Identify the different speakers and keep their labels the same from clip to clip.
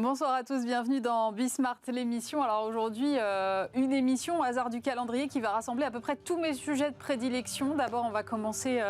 Speaker 1: Bonsoir à tous, bienvenue dans Bismart, l'émission. Alors aujourd'hui, une émission au hasard du calendrier qui va rassembler à peu près tous mes sujets de prédilection. D'abord, on va commencer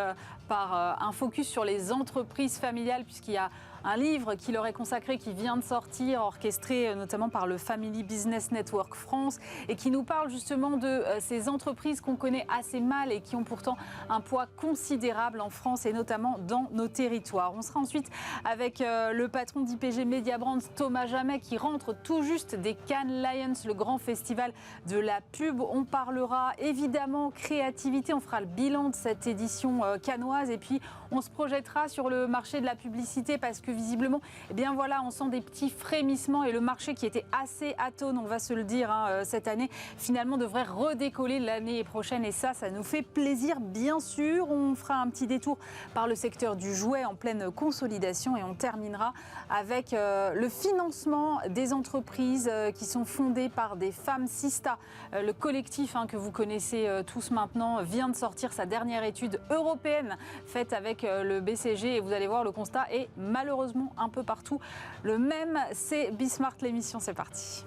Speaker 1: par un focus sur les entreprises familiales, puisqu'il y a un livre qui leur est consacré, qui vient de sortir, orchestré notamment par le Family Business Network France, et qui nous parle justement de ces entreprises qu'on connaît assez mal et qui ont pourtant un poids considérable en France et notamment dans nos territoires. On sera ensuite avec le patron d'IPG Media Brands, Thomas Jamet, qui rentre tout juste des Cannes Lions, le grand festival de la pub. On parlera évidemment créativité, on fera le bilan de cette édition cannoise et puis on se projettera sur le marché de la publicité parce que visiblement, eh bien voilà, on sent des petits frémissements et le marché qui était assez atone, on va se le dire, cette année, finalement devrait redécoller l'année prochaine et ça nous fait plaisir bien sûr. On fera un petit détour par le secteur du jouet en pleine consolidation et on terminera avec le financement des entreprises qui sont fondées par des femmes. Sista, le collectif que vous connaissez tous maintenant, vient de sortir sa dernière étude européenne faite avec le BCG et vous allez voir, le constat est malheureusement un peu partout le même. C'est Bismart, l'émission, c'est parti.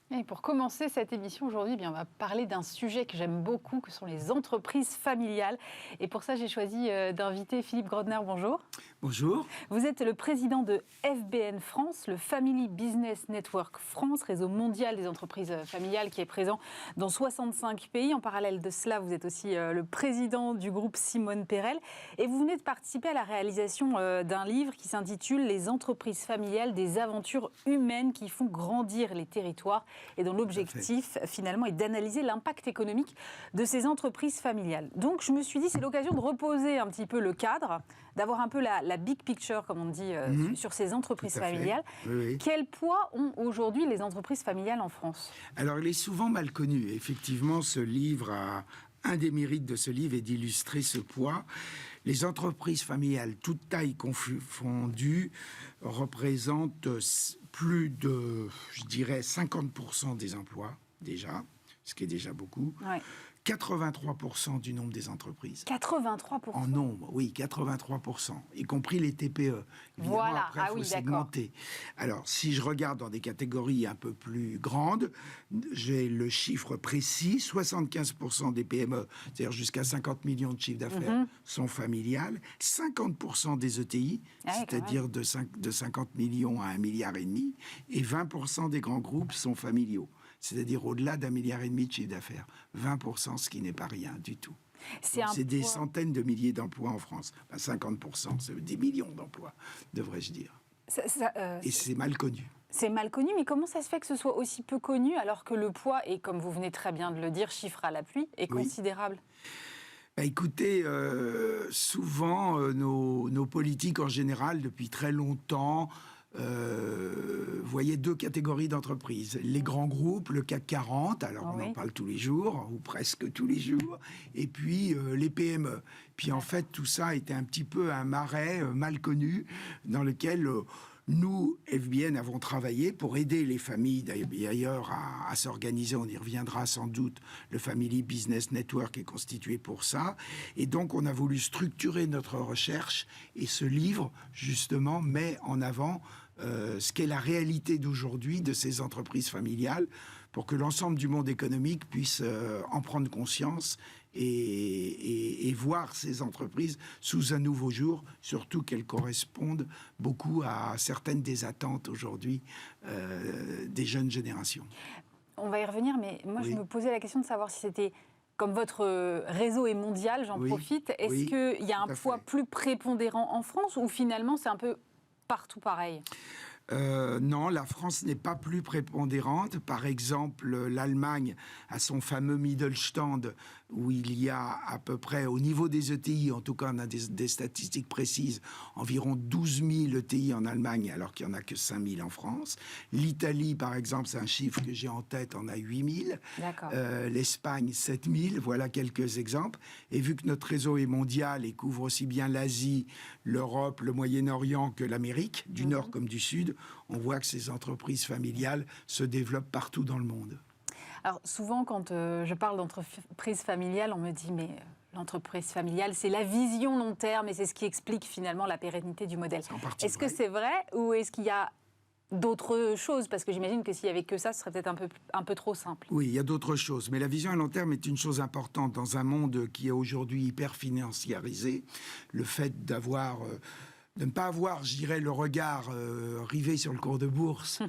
Speaker 1: Et pour commencer cette émission aujourd'hui, on va parler d'un sujet que j'aime beaucoup, que sont les entreprises familiales. Et pour ça, j'ai choisi d'inviter Philippe Grodner. Bonjour.
Speaker 2: Bonjour.
Speaker 1: Vous êtes le président de FBN France, le Family Business Network France, réseau mondial des entreprises familiales qui est présent dans 65 pays. En parallèle de cela, vous êtes aussi le président du groupe Simone Perel. Et vous venez de participer à la réalisation d'un livre qui s'intitule « Les entreprises familiales, des aventures humaines qui font grandir les territoires » et dont l'objectif finalement est d'analyser l'impact économique de ces entreprises familiales. Donc je me suis dit, c'est l'occasion de reposer un petit peu le cadre, d'avoir un peu la big picture, comme on dit, sur ces entreprises familiales. Oui. Quel poids ont aujourd'hui les entreprises familiales en France ?
Speaker 2: Alors, il est souvent mal connu. Effectivement, un des mérites de ce livre est d'illustrer ce poids. Les entreprises familiales, toutes tailles confondues, représentent plus de, je dirais, 50% des emplois, déjà, ce qui est déjà beaucoup. Ouais. 83% du nombre des entreprises.
Speaker 1: 83% ?
Speaker 2: En nombre, oui, 83%, y compris les TPE. Évidemment,
Speaker 1: voilà,
Speaker 2: après, il faut segmenter. Alors, si je regarde dans des catégories un peu plus grandes, j'ai le chiffre précis, 75% des PME, c'est-à-dire jusqu'à 50 millions de chiffre d'affaires, sont familiales, 50% des ETI, c'est-à-dire de 50 millions à 1,5 milliard, et 20% des grands groupes sont familiaux. C'est-à-dire au-delà d'1,5 milliard de chiffre d'affaires. 20%, ce qui n'est pas rien du tout. C'est des centaines de milliers d'emplois en France. 50%, c'est des millions d'emplois, devrais-je dire. Et c'est mal connu.
Speaker 1: C'est mal connu, mais comment ça se fait que ce soit aussi peu connu alors que le poids, et comme vous venez très bien de le dire, chiffre à l'appui, est considérable ?
Speaker 2: Écoutez, souvent, nos politiques en général, depuis très longtemps, voyez deux catégories d'entreprises. Les grands groupes, le CAC 40, alors on en parle tous les jours, ou presque tous les jours, et puis les PME. Puis en fait, tout ça était un petit peu un marais mal connu, dans lequel nous, FBN, avons travaillé pour aider les familles d'ailleurs à s'organiser. On y reviendra sans doute. Le Family Business Network est constitué pour ça. Et donc, on a voulu structurer notre recherche. Et ce livre, justement, met en avant ce qu'est la réalité d'aujourd'hui de ces entreprises familiales pour que l'ensemble du monde économique puisse en prendre conscience et voir ces entreprises sous un nouveau jour, surtout qu'elles correspondent beaucoup à certaines des attentes aujourd'hui des jeunes générations.
Speaker 1: On va y revenir, mais moi je me posais la question de savoir si c'était, comme votre réseau est mondial, j'en profite, est-ce qu'il y a un poids plus prépondérant en France ou finalement c'est un peu partout pareil ?
Speaker 2: Non, la France n'est pas plus prépondérante. Par exemple, l'Allemagne a son fameux Mittelstand où il y a à peu près, au niveau des ETI, en tout cas on a des statistiques précises, environ 12 000 ETI en Allemagne, alors qu'il n'y en a que 5 000 en France. L'Italie, par exemple, c'est un chiffre que j'ai en tête, en a 8 000. L'Espagne, 7 000. Voilà quelques exemples. Et vu que notre réseau est mondial et couvre aussi bien l'Asie, l'Europe, le Moyen-Orient que l'Amérique, du Nord comme du Sud, on voit que ces entreprises familiales se développent partout dans le monde.
Speaker 1: Alors souvent, quand je parle d'entreprise familiale, on me dit « mais l'entreprise familiale, c'est la vision long terme et c'est ce qui explique finalement la pérennité du modèle. Est-ce que c'est vrai ou est-ce qu'il y a d'autres choses? Parce que j'imagine que s'il n'y avait que ça, ce serait peut-être un peu trop simple.
Speaker 2: Oui, il y a d'autres choses. Mais la vision à long terme est une chose importante dans un monde qui est aujourd'hui hyper financiarisé. Le fait de ne pas avoir, je dirais, le regard rivé sur le cours de bourse,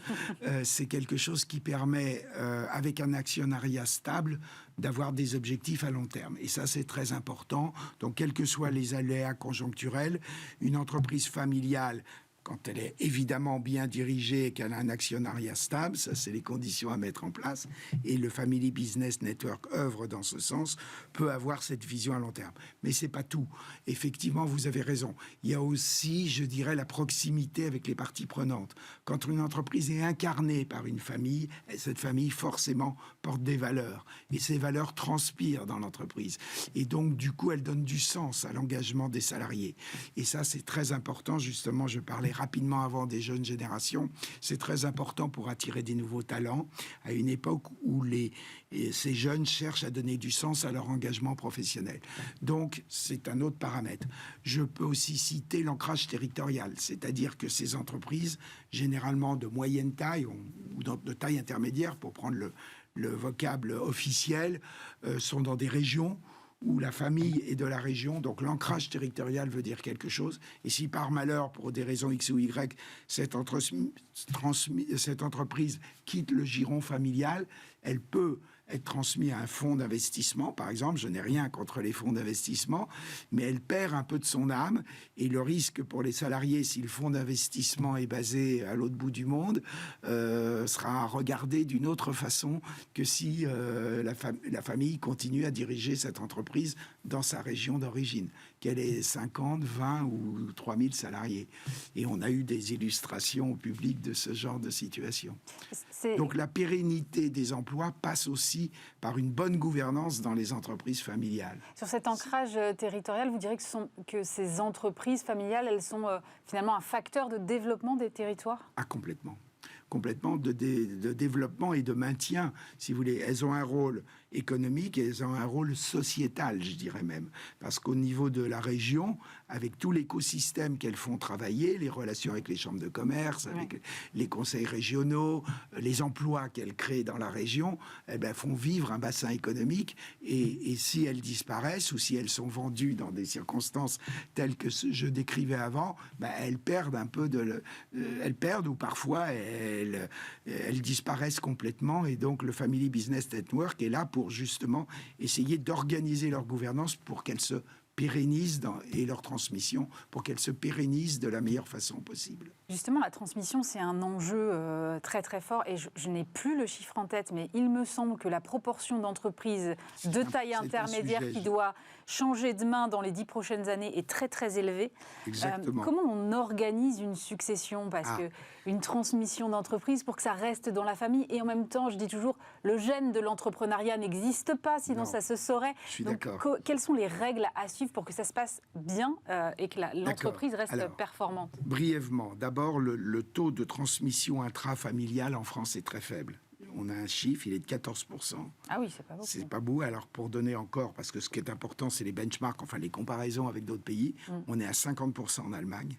Speaker 2: c'est quelque chose qui permet, avec un actionnariat stable, d'avoir des objectifs à long terme. Et ça, c'est très important. Donc, quels que soient les aléas conjoncturels, une entreprise familiale, quand elle est évidemment bien dirigée et qu'elle a un actionnariat stable, ça c'est les conditions à mettre en place, et le Family Business Network œuvre dans ce sens, peut avoir cette vision à long terme. Mais c'est pas tout. Effectivement, vous avez raison. Il y a aussi, je dirais, la proximité avec les parties prenantes. Quand une entreprise est incarnée par une famille, cette famille forcément porte des valeurs. Et ces valeurs transpirent dans l'entreprise. Et donc, du coup, elles donnent du sens à l'engagement des salariés. Et ça, c'est très important. Justement, je parlais rapidement avant des jeunes générations. C'est très important pour attirer des nouveaux talents à une époque où ces jeunes cherchent à donner du sens à leur engagement professionnel. Donc, c'est un autre paramètre. Je peux aussi citer l'ancrage territorial, c'est-à-dire que ces entreprises, généralement de moyenne taille ou de taille intermédiaire, pour prendre le vocable officiel, sont dans des régions où la famille est de la région, donc l'ancrage territorial veut dire quelque chose. Et si par malheur, pour des raisons X ou Y, cette entreprise quitte le giron familial, elle peut être transmise à un fonds d'investissement, par exemple. Je n'ai rien contre les fonds d'investissement, mais elle perd un peu de son âme. Et le risque pour les salariés, si le fonds d'investissement est basé à l'autre bout du monde, sera regardé d'une autre façon que si la famille continue à diriger cette entreprise dans sa région d'origine, qu'elle ait 50, 20 ou 3000 salariés. Et on a eu des illustrations au public de ce genre de situation. Donc la pérennité des emplois passe aussi par une bonne gouvernance dans les entreprises familiales.
Speaker 1: Sur cet ancrage territorial, vous direz que ces entreprises familiales, elles sont finalement un facteur de développement des territoires ?
Speaker 2: Ah, complètement de développement et de maintien, si vous voulez. Elles ont un rôle économique et elles ont un rôle sociétal, je dirais même. Parce qu'au niveau de la région, avec tout l'écosystème qu'elles font travailler, les relations avec les chambres de commerce, avec les conseils régionaux, les emplois qu'elles créent dans la région, font vivre un bassin économique. Et si elles disparaissent ou si elles sont vendues dans des circonstances telles que je décrivais avant, elles perdent un peu elles perdent ou parfois elles disparaissent complètement. Et donc le Family Business Network est là pour justement essayer d'organiser leur gouvernance pour qu'elle se pérennisent et leur transmission pour qu'elles se pérennisent de la meilleure façon possible.
Speaker 1: Justement, la transmission, c'est un enjeu très très fort et je n'ai plus le chiffre en tête, mais il me semble que la proportion d'entreprises de taille intermédiaire qui doit changer de main dans les 10 prochaines années est très très élevée.
Speaker 2: Exactement.
Speaker 1: Comment on organise une succession? Parce qu'une transmission d'entreprise, pour que ça reste dans la famille, et en même temps, je dis toujours, le gène de l'entrepreneuriat n'existe pas, sinon ça se saurait.
Speaker 2: Je suis d'accord.
Speaker 1: Quelles sont les règles à suivre pour que ça se passe bien et que l'entreprise reste performante?
Speaker 2: Brièvement, d'abord, le taux de transmission intrafamiliale en France est très faible. On a un chiffre, il est de 14%.
Speaker 1: Ah oui, c'est pas beaucoup.
Speaker 2: C'est pas beau. Alors, pour donner encore, parce que ce qui est important, c'est les benchmarks, enfin les comparaisons avec d'autres pays, on est à 50% en Allemagne.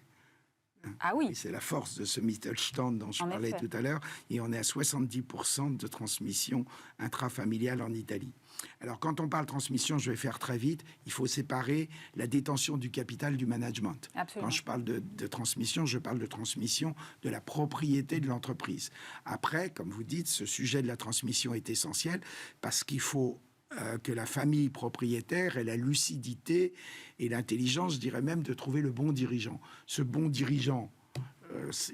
Speaker 1: Ah oui.
Speaker 2: Et c'est la force de ce Mittelstand dont je parlais tout à l'heure. Et on est à 70% de transmission intrafamiliale en Italie. Alors, quand on parle transmission, je vais faire très vite, il faut séparer la détention du capital du management.
Speaker 1: Absolument.
Speaker 2: Quand je parle de transmission, je parle de transmission de la propriété de l'entreprise. Après, comme vous dites, ce sujet de la transmission est essentiel parce qu'il faut que la famille propriétaire ait la lucidité et l'intelligence, je dirais même, de trouver le bon dirigeant. Ce bon dirigeant,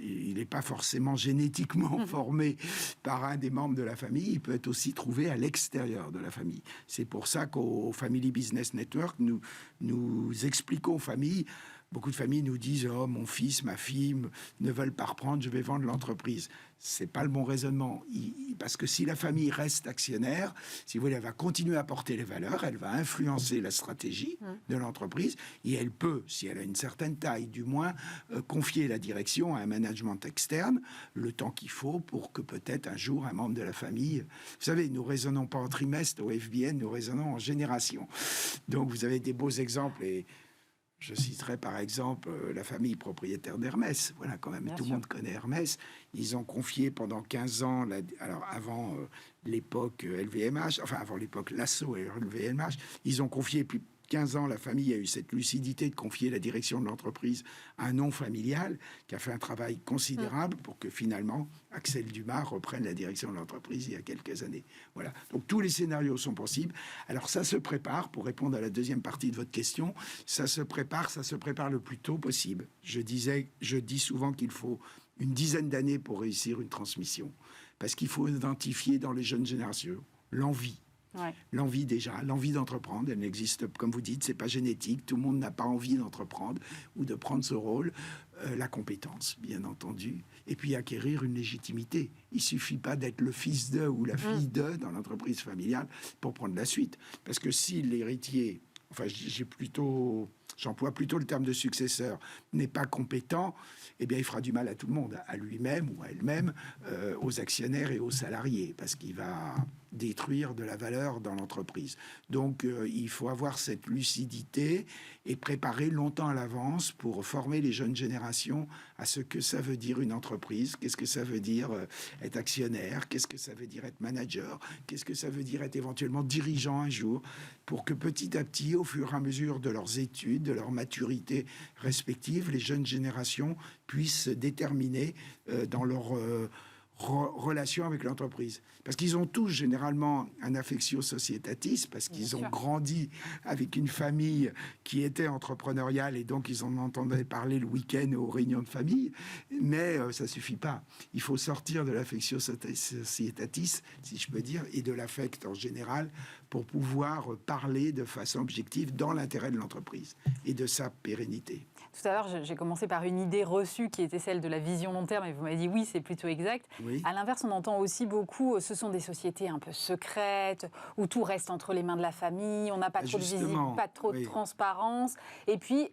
Speaker 2: il n'est pas forcément génétiquement formé par un des membres de la famille, il peut être aussi trouvé à l'extérieur de la famille. C'est pour ça qu'au Family Business Network, nous expliquons aux familles. Beaucoup de familles nous disent « Oh, mon fils, ma fille ne veulent pas reprendre, je vais vendre l'entreprise ». C'est pas le bon raisonnement. parce que si la famille reste actionnaire, si vous voulez, elle va continuer à porter les valeurs, elle va influencer la stratégie de l'entreprise, et elle peut, si elle a une certaine taille, du moins, confier la direction à un management externe, le temps qu'il faut pour que peut-être un jour un membre de la famille... Vous savez, nous raisonnons pas en trimestre au FBN, nous raisonnons en génération. Donc vous avez des beaux exemples, et je citerai par exemple la famille propriétaire d'Hermès. Voilà, quand même, tout le monde connaît Hermès. Ils ont confié pendant 15 ans, alors avant l'époque LVMH, enfin avant l'époque Lasso et LVMH, ils ont confié, puis 15 ans, la famille a eu cette lucidité de confier la direction de l'entreprise à un non familial qui a fait un travail considérable pour que finalement Axel Dumas reprenne la direction de l'entreprise il y a quelques années. Voilà. Donc tous les scénarios sont possibles. Alors ça se prépare, pour répondre à la deuxième partie de votre question, ça se prépare le plus tôt possible. Je dis souvent qu'il faut une dizaine d'années pour réussir une transmission, parce qu'il faut identifier dans les jeunes générations l'envie. Ouais. L'envie d'entreprendre, elle n'existe, comme vous dites, c'est pas génétique, tout le monde n'a pas envie d'entreprendre ou de prendre ce rôle, la compétence, bien entendu, et puis acquérir une légitimité. Il suffit pas d'être le fils de ou la fille de dans l'entreprise familiale pour prendre la suite, parce que si l'héritier, enfin j'emploie plutôt le terme de successeur, n'est pas compétent, eh bien il fera du mal à tout le monde, à lui-même ou à elle-même, aux actionnaires et aux salariés, parce qu'il va détruire de la valeur dans l'entreprise. Donc il faut avoir cette lucidité et préparer longtemps à l'avance pour former les jeunes générations à ce que ça veut dire une entreprise, qu'est-ce que ça veut dire être actionnaire, qu'est-ce que ça veut dire être manager, qu'est-ce que ça veut dire être éventuellement dirigeant un jour, pour que petit à petit, au fur et à mesure de leurs études, de leur maturité respective, les jeunes générations puissent se déterminer dans leur relation avec l'entreprise. Parce qu'ils ont tous généralement un affectio societatis, parce qu'ils ont grandi avec une famille qui était entrepreneuriale et donc ils en entendaient parler le week-end aux réunions de famille. Mais ça suffit pas. Il faut sortir de l'affectio societatis, si je peux dire, et de l'affect en général pour pouvoir parler de façon objective dans l'intérêt de l'entreprise et de sa pérennité.
Speaker 1: Tout à l'heure, j'ai commencé par une idée reçue qui était celle de la vision long terme, et vous m'avez dit oui, c'est plutôt exact. Oui. À l'inverse, on entend aussi beaucoup, ce sont des sociétés un peu secrètes, où tout reste entre les mains de la famille, on n'a pas trop de visibilité, pas trop de transparence, et puis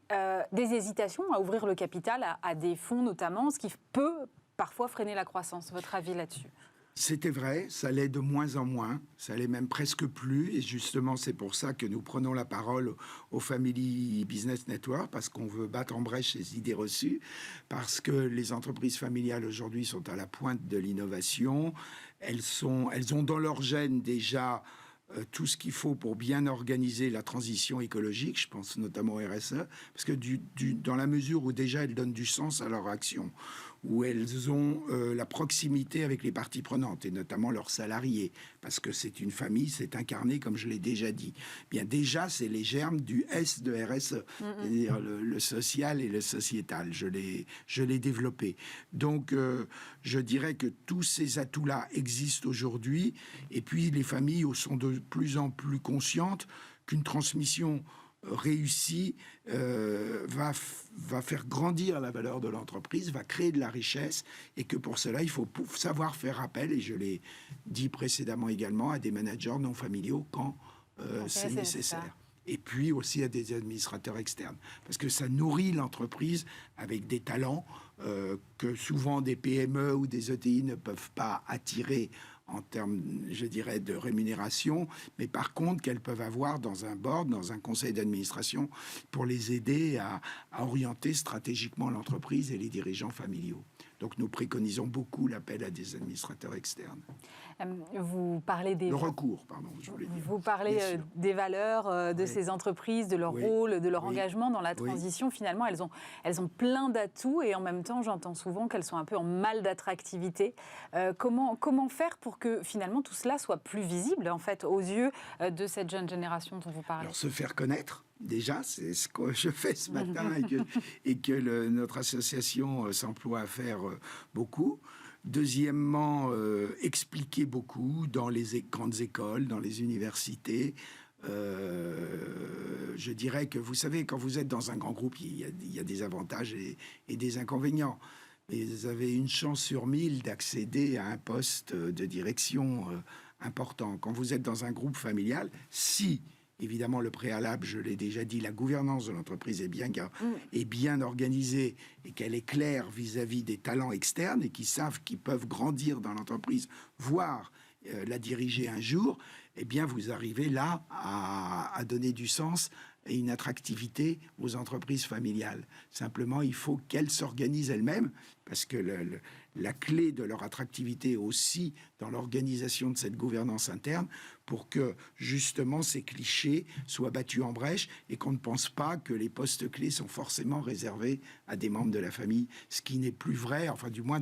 Speaker 1: des hésitations à ouvrir le capital à des fonds notamment, ce qui peut parfois freiner la croissance. Votre avis là-dessus ?
Speaker 2: C'était vrai, ça l'est de moins en moins, ça l'est même presque plus, et justement c'est pour ça que nous prenons la parole au Family Business Network, parce qu'on veut battre en brèche ces idées reçues, parce que les entreprises familiales aujourd'hui sont à la pointe de l'innovation, elles ont dans leur gène déjà tout ce qu'il faut pour bien organiser la transition écologique, je pense notamment au RSE, parce que dans la mesure où déjà elles donnent du sens à leur action, où elles ont la proximité avec les parties prenantes, et notamment leurs salariés, parce que c'est une famille, c'est incarné, comme je l'ai déjà dit. Bien déjà, c'est les germes du S de RSE, c'est-à-dire le social et le sociétal. Je l'ai développé. Donc, je dirais que tous ces atouts-là existent aujourd'hui, et puis les familles sont de plus en plus conscientes qu'une transmission réussi va faire grandir la valeur de l'entreprise, va créer de la richesse, et que pour cela, il faut savoir faire appel, et je l'ai dit précédemment également, à des managers non familiaux quand c'est nécessaire. Et puis aussi à des administrateurs externes, parce que ça nourrit l'entreprise avec des talents que souvent des PME ou des ETI ne peuvent pas attirer en termes, je dirais, de rémunération, mais par contre qu'elles peuvent avoir dans un board, dans un conseil d'administration, pour les aider à orienter stratégiquement l'entreprise et les dirigeants familiaux. Donc nous préconisons beaucoup l'appel à des administrateurs externes.
Speaker 1: Vous parlez des...
Speaker 2: Le recours, pardon, je voulais dire.
Speaker 1: Vous parlez des valeurs de ces entreprises, de leur rôle, de leur engagement dans la transition. Finalement, elles ont plein d'atouts, et en même temps, j'entends souvent qu'elles sont un peu en mal d'attractivité. Comment faire pour que finalement tout cela soit plus visible en fait aux yeux de cette jeune génération dont vous parlez?
Speaker 2: Alors, se faire connaître. Déjà, c'est ce que je fais ce matin et que notre association s'emploie à faire beaucoup. Deuxièmement, expliquer beaucoup dans les grandes écoles, dans les universités. Je dirais que, vous savez, quand vous êtes dans un grand groupe, il y a des avantages et des inconvénients. Et vous avez une chance sur 1000 d'accéder à un poste de direction important. Quand vous êtes dans un groupe familial, si, évidemment, le préalable, je l'ai déjà dit, la gouvernance de l'entreprise est bien organisée et qu'elle est claire vis-à-vis des talents externes et qui savent qu'ils peuvent grandir dans l'entreprise, voire la diriger un jour, eh bien, vous arrivez là à donner du sens et une attractivité aux entreprises familiales. Simplement, il faut qu'elles s'organisent elles-mêmes, parce que la clé de leur attractivité est aussi dans l'organisation de cette gouvernance interne, pour que, justement, ces clichés soient battus en brèche et qu'on ne pense pas que les postes clés sont forcément réservés à des membres de la famille, ce qui n'est plus vrai, enfin, du moins,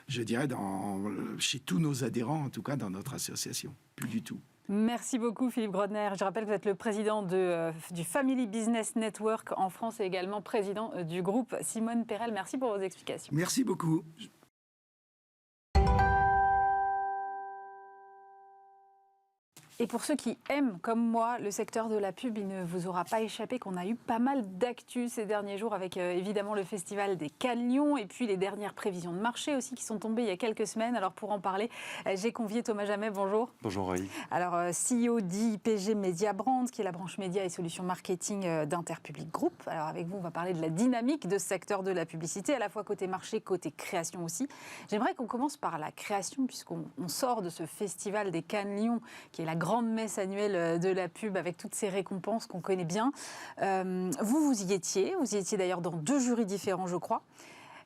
Speaker 2: chez tous nos adhérents, en tout cas, dans notre association. Plus du tout.
Speaker 1: Merci beaucoup Philippe Grodner. Je rappelle que vous êtes le président du Family Business Network en France et également président du groupe Simone Perel. Merci pour vos explications.
Speaker 2: Merci beaucoup.
Speaker 1: Et pour ceux qui aiment, comme moi, le secteur de la pub, il ne vous aura pas échappé qu'on a eu pas mal d'actu ces derniers jours avec évidemment le Festival des Cannes Lions et puis les dernières prévisions de marché aussi qui sont tombées il y a quelques semaines. Alors pour en parler, j'ai convié Thomas Jamet. Bonjour.
Speaker 3: Bonjour Aurélie.
Speaker 1: Alors CEO d'IPG Media Brands, qui est la branche médias et solutions marketing d'Interpublic Group. Alors avec vous, on va parler de la dynamique de ce secteur de la publicité, à la fois côté marché, côté création aussi. J'aimerais qu'on commence par la création puisqu'on sort de ce Festival des Cannes Lions qui est la grande messe annuelle de la pub avec toutes ces récompenses qu'on connaît bien. Vous y étiez d'ailleurs dans 2 jurys différents, je crois.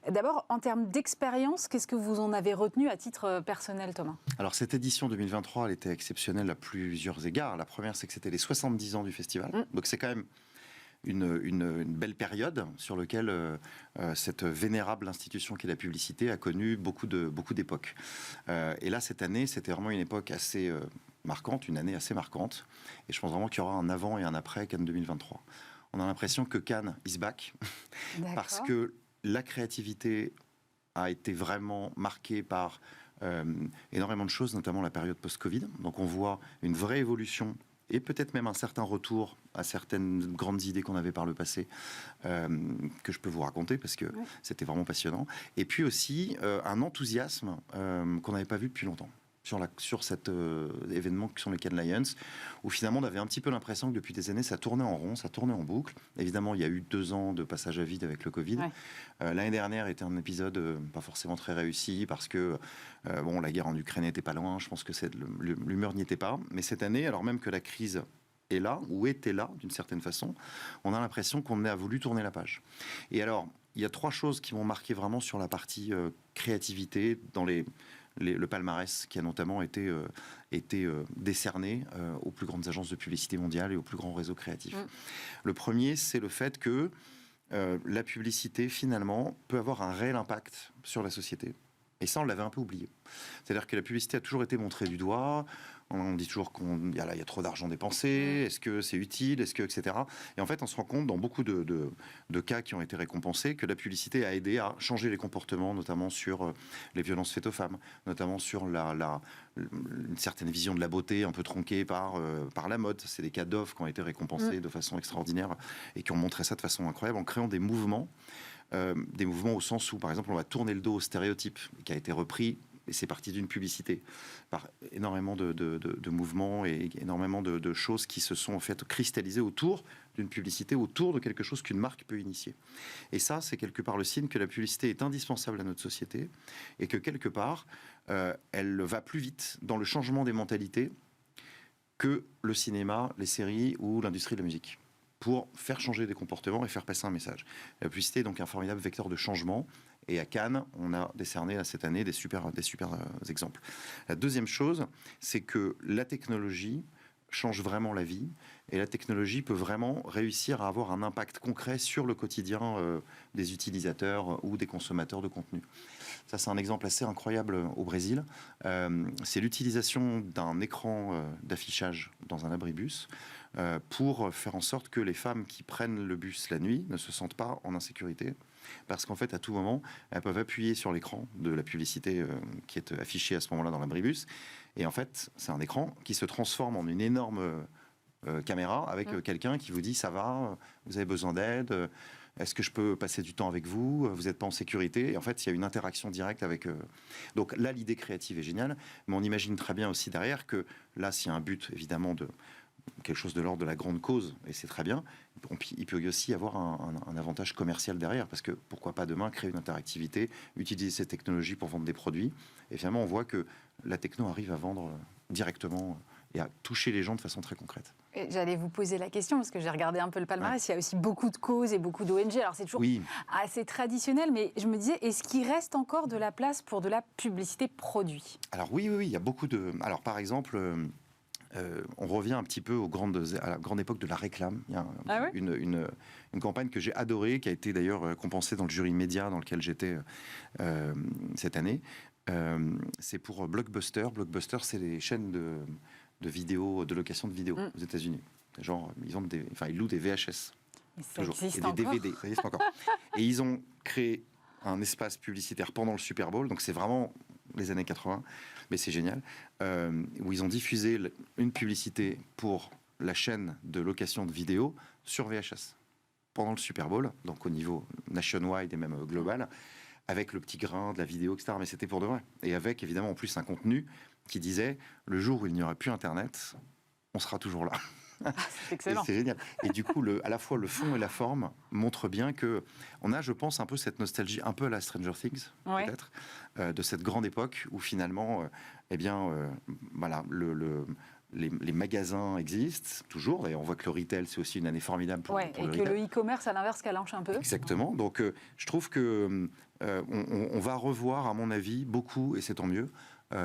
Speaker 1: D'abord, en termes d'expérience, qu'est-ce que vous en avez retenu à titre personnel, Thomas ?
Speaker 3: Alors, cette édition 2023, elle était exceptionnelle à plusieurs égards. La première, c'est que c'était les 70 ans du festival. Donc, c'est quand même une belle période sur laquelle cette vénérable institution qui est la publicité a connu beaucoup d'époques. Et là, cette année, c'était vraiment une époque assez marquante, une année assez marquante. Et je pense vraiment qu'il y aura un avant et un après Cannes 2023. On a l'impression que Cannes is back parce que la créativité a été vraiment marquée par énormément de choses, notamment la période post-Covid. Donc on voit une vraie évolution et peut-être même un certain retour à certaines grandes idées qu'on avait par le passé, que je peux vous raconter parce que c'était vraiment passionnant. Et puis aussi un enthousiasme qu'on n'avait pas vu depuis longtemps sur cet événement qui sont les Cannes Lions, où finalement on avait un petit peu l'impression que depuis des années ça tournait en rond, ça tournait en boucle. Évidemment, il y a eu 2 ans de passage à vide avec le Covid. L'année dernière était un épisode pas forcément très réussi parce que la guerre en Ukraine n'était pas loin, je pense que l'humeur n'y était pas. Mais cette année, alors même que la crise est là, ou était là d'une certaine façon, on a l'impression qu'on a voulu tourner la page. Et alors, il y a 3 choses qui m'ont marqué vraiment sur la partie créativité dans le palmarès qui a notamment été décerné aux plus grandes agences de publicité mondiales et aux plus grands réseaux créatifs. Le premier, c'est le fait que la publicité, finalement, peut avoir un réel impact sur la société. Et ça, on l'avait un peu oublié. C'est-à-dire que la publicité a toujours été montrée du doigt. On dit toujours qu'il y a trop d'argent dépensé. Est-ce que c'est utile ? Etc. Et en fait, on se rend compte dans beaucoup de cas qui ont été récompensés que la publicité a aidé à changer les comportements, notamment sur les violences faites aux femmes, notamment sur une certaine vision de la beauté un peu tronquée par la mode. C'est des cas d'offres qui ont été récompensés de façon extraordinaire et qui ont montré ça de façon incroyable en créant des mouvements au sens où, par exemple, on va tourner le dos au stéréotype qui a été repris. Et c'est parti d'une publicité, par énormément de mouvements et énormément de choses qui se sont en fait cristallisées autour d'une publicité, autour de quelque chose qu'une marque peut initier. Et ça, c'est quelque part le signe que la publicité est indispensable à notre société et que quelque part, elle va plus vite dans le changement des mentalités que le cinéma, les séries ou l'industrie de la musique, pour faire changer des comportements et faire passer un message. La publicité est donc un formidable vecteur de changement. Et à Cannes, on a décerné cette année des super exemples. La deuxième chose, c'est que la technologie change vraiment la vie et la technologie peut vraiment réussir à avoir un impact concret sur le quotidien des utilisateurs ou des consommateurs de contenu. Ça, c'est un exemple assez incroyable au Brésil. C'est l'utilisation d'un écran d'affichage dans un abribus pour faire en sorte que les femmes qui prennent le bus la nuit ne se sentent pas en insécurité. Parce qu'en fait, à tout moment, elles peuvent appuyer sur l'écran de la publicité qui est affichée à ce moment-là dans l'abribus. Et en fait, c'est un écran qui se transforme en une énorme caméra avec quelqu'un qui vous dit « ça va, vous avez besoin d'aide ». est-ce que je peux passer du temps avec vous, vous n'êtes pas en sécurité, et en fait il y a une interaction directe avec donc là l'idée créative est géniale, mais on imagine très bien aussi derrière que là s'il y a un but évidemment de quelque chose de l'ordre de la grande cause, et c'est très bien, il peut aussi y avoir un avantage commercial derrière, parce que pourquoi pas demain créer une interactivité, utiliser ces technologies pour vendre des produits, et finalement on voit que la techno arrive à vendre directement et à toucher les gens de façon très concrète.
Speaker 1: Et j'allais vous poser la question, parce que j'ai regardé un peu le palmarès, il y a aussi beaucoup de causes et beaucoup d'ONG, alors c'est toujours assez traditionnel, mais je me disais, est-ce qu'il reste encore de la place pour de la publicité produit ?
Speaker 3: Alors oui, il y a beaucoup de... Alors par exemple... on revient un petit peu à la grande époque de la réclame. Il y a une campagne que j'ai adorée, qui a été d'ailleurs compensée dans le jury média dans lequel j'étais cette année. C'est pour Blockbuster. Blockbuster, c'est les chaînes de vidéos, de location de vidéos aux États-Unis. Genre, ils louent des VHS.
Speaker 1: Ça existe
Speaker 3: et des DVD. Ça existe encore. Et ils ont créé un espace publicitaire pendant le Super Bowl. Donc c'est vraiment les années 80, mais c'est génial, où ils ont diffusé une publicité pour la chaîne de location de vidéos sur VHS pendant le Super Bowl, donc au niveau nationwide et même global, avec le petit grain de la vidéo, etc. Mais c'était pour de vrai. Et avec évidemment en plus un contenu qui disait, le jour où il n'y aura plus Internet, on sera toujours là.
Speaker 1: C'est excellent.
Speaker 3: C'est génial. Et du coup, à la fois le fond et la forme montrent bien que on a, je pense, un peu cette nostalgie, un peu à la Stranger Things, peut-être, de cette grande époque où finalement, voilà, les magasins existent toujours. D'ailleurs, on voit que le retail, c'est aussi une année formidable pour le retail.
Speaker 1: Et que le e-commerce, à l'inverse, calanche un peu.
Speaker 3: Exactement. Donc, je trouve que on va revoir, à mon avis, beaucoup, et c'est tant mieux,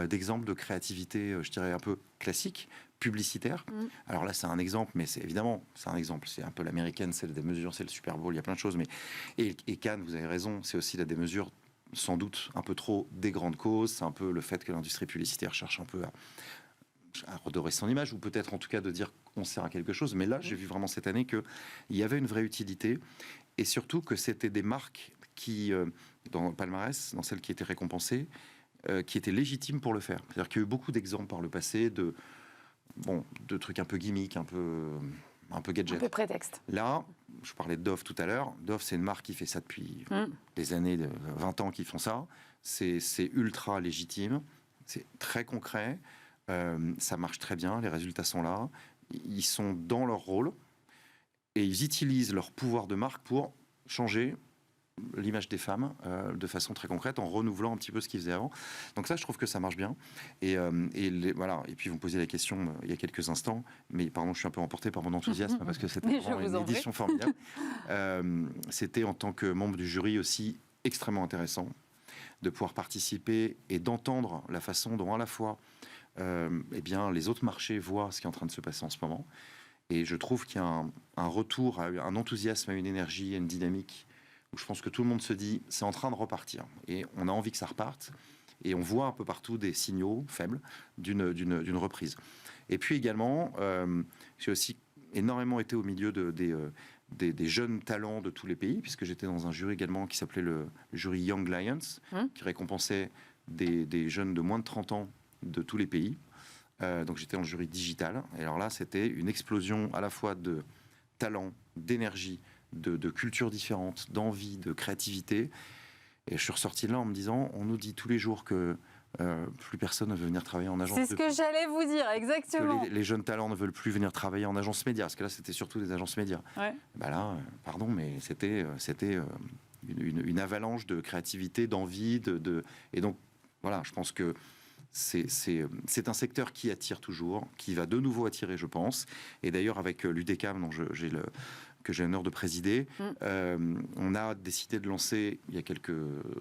Speaker 3: d'exemples de créativité, je dirais, un peu classique, publicitaire. Alors là, c'est un exemple, mais c'est un exemple. C'est un peu l'américaine, c'est des mesures, c'est le Super Bowl, il y a plein de choses. Et Cannes, vous avez raison, c'est aussi la démesure, sans doute, un peu trop des grandes causes. C'est un peu le fait que l'industrie publicitaire cherche un peu à redorer son image, ou peut-être en tout cas de dire qu'on sert à quelque chose. Mais là, j'ai vu vraiment cette année qu'il y avait une vraie utilité, et surtout que c'était des marques qui, dans le palmarès, dans celles qui étaient récompensées, qui étaient légitimes pour le faire. C'est-à-dire qu'il y a eu beaucoup d'exemples par le passé de trucs un peu gimmick, un peu gadget.
Speaker 1: Un peu prétexte.
Speaker 3: Là, je parlais de Dove tout à l'heure. Dove, c'est une marque qui fait ça depuis des années, 20 ans qu'ils font ça. C'est ultra légitime, c'est très concret, ça marche très bien, les résultats sont là. Ils sont dans leur rôle et ils utilisent leur pouvoir de marque pour changer l'image des femmes de façon très concrète, en renouvelant un petit peu ce qu'ils faisaient avant. Donc ça, je trouve que ça marche bien. Voilà. Et puis vous me posiez la question il y a quelques instants, mais pardon, je suis un peu emporté par mon enthousiasme parce que c'était une édition formidable. C'était en tant que membre du jury aussi extrêmement intéressant de pouvoir participer et d'entendre la façon dont à la fois les autres marchés voient ce qui est en train de se passer en ce moment. Et je trouve qu'il y a un retour à un enthousiasme, à une énergie, à une dynamique où je pense que tout le monde se dit c'est en train de repartir et on a envie que ça reparte, et on voit un peu partout des signaux faibles d'une reprise. Et puis également, j'ai aussi énormément été au milieu des jeunes talents de tous les pays, puisque j'étais dans un jury également qui s'appelait le jury Young Lions, qui récompensait des jeunes de moins de 30 ans de tous les pays. Donc j'étais dans le jury digital, et alors là c'était une explosion à la fois de talent, d'énergie, de cultures différentes, d'envie, de créativité. Et je suis ressorti là en me disant, on nous dit tous les jours que plus personne ne veut venir travailler en agence.
Speaker 1: C'est ce que j'allais vous dire, exactement.
Speaker 3: Les jeunes talents ne veulent plus venir travailler en agence média, parce que là c'était surtout des agences médias. Bah là, pardon, mais c'était une avalanche de créativité, d'envie, et donc voilà, je pense que c'est un secteur qui attire toujours, qui va de nouveau attirer, je pense. Et d'ailleurs, avec l'UDECAM, que j'ai l'honneur de présider, on a décidé de lancer, il y a quelques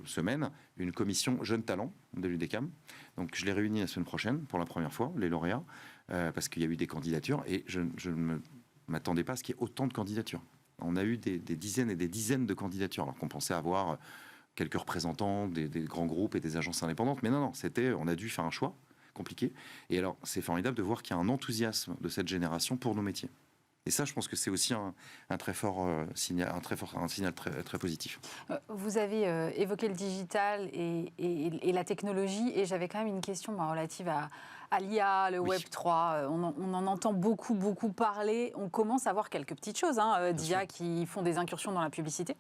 Speaker 3: semaines, une commission jeunes talents de l'UDECAM. Donc, je les réunis la semaine prochaine, pour la première fois, les lauréats, parce qu'il y a eu des candidatures, et je ne m'attendais pas à ce qu'il y ait autant de candidatures. On a eu des dizaines et des dizaines de candidatures, alors qu'on pensait avoir quelques représentants des grands groupes et des agences indépendantes. Mais non, on a dû faire un choix compliqué. Et alors, c'est formidable de voir qu'il y a un enthousiasme de cette génération pour nos métiers. Et ça, je pense que c'est aussi un très fort signal, un signal très, très positif.
Speaker 1: Vous avez évoqué le digital et la technologie, et j'avais quand même une question relative à l'IA, le Web 3. On en entend beaucoup parler. On commence à voir quelques petites choses d'IA qui font des incursions dans la publicité.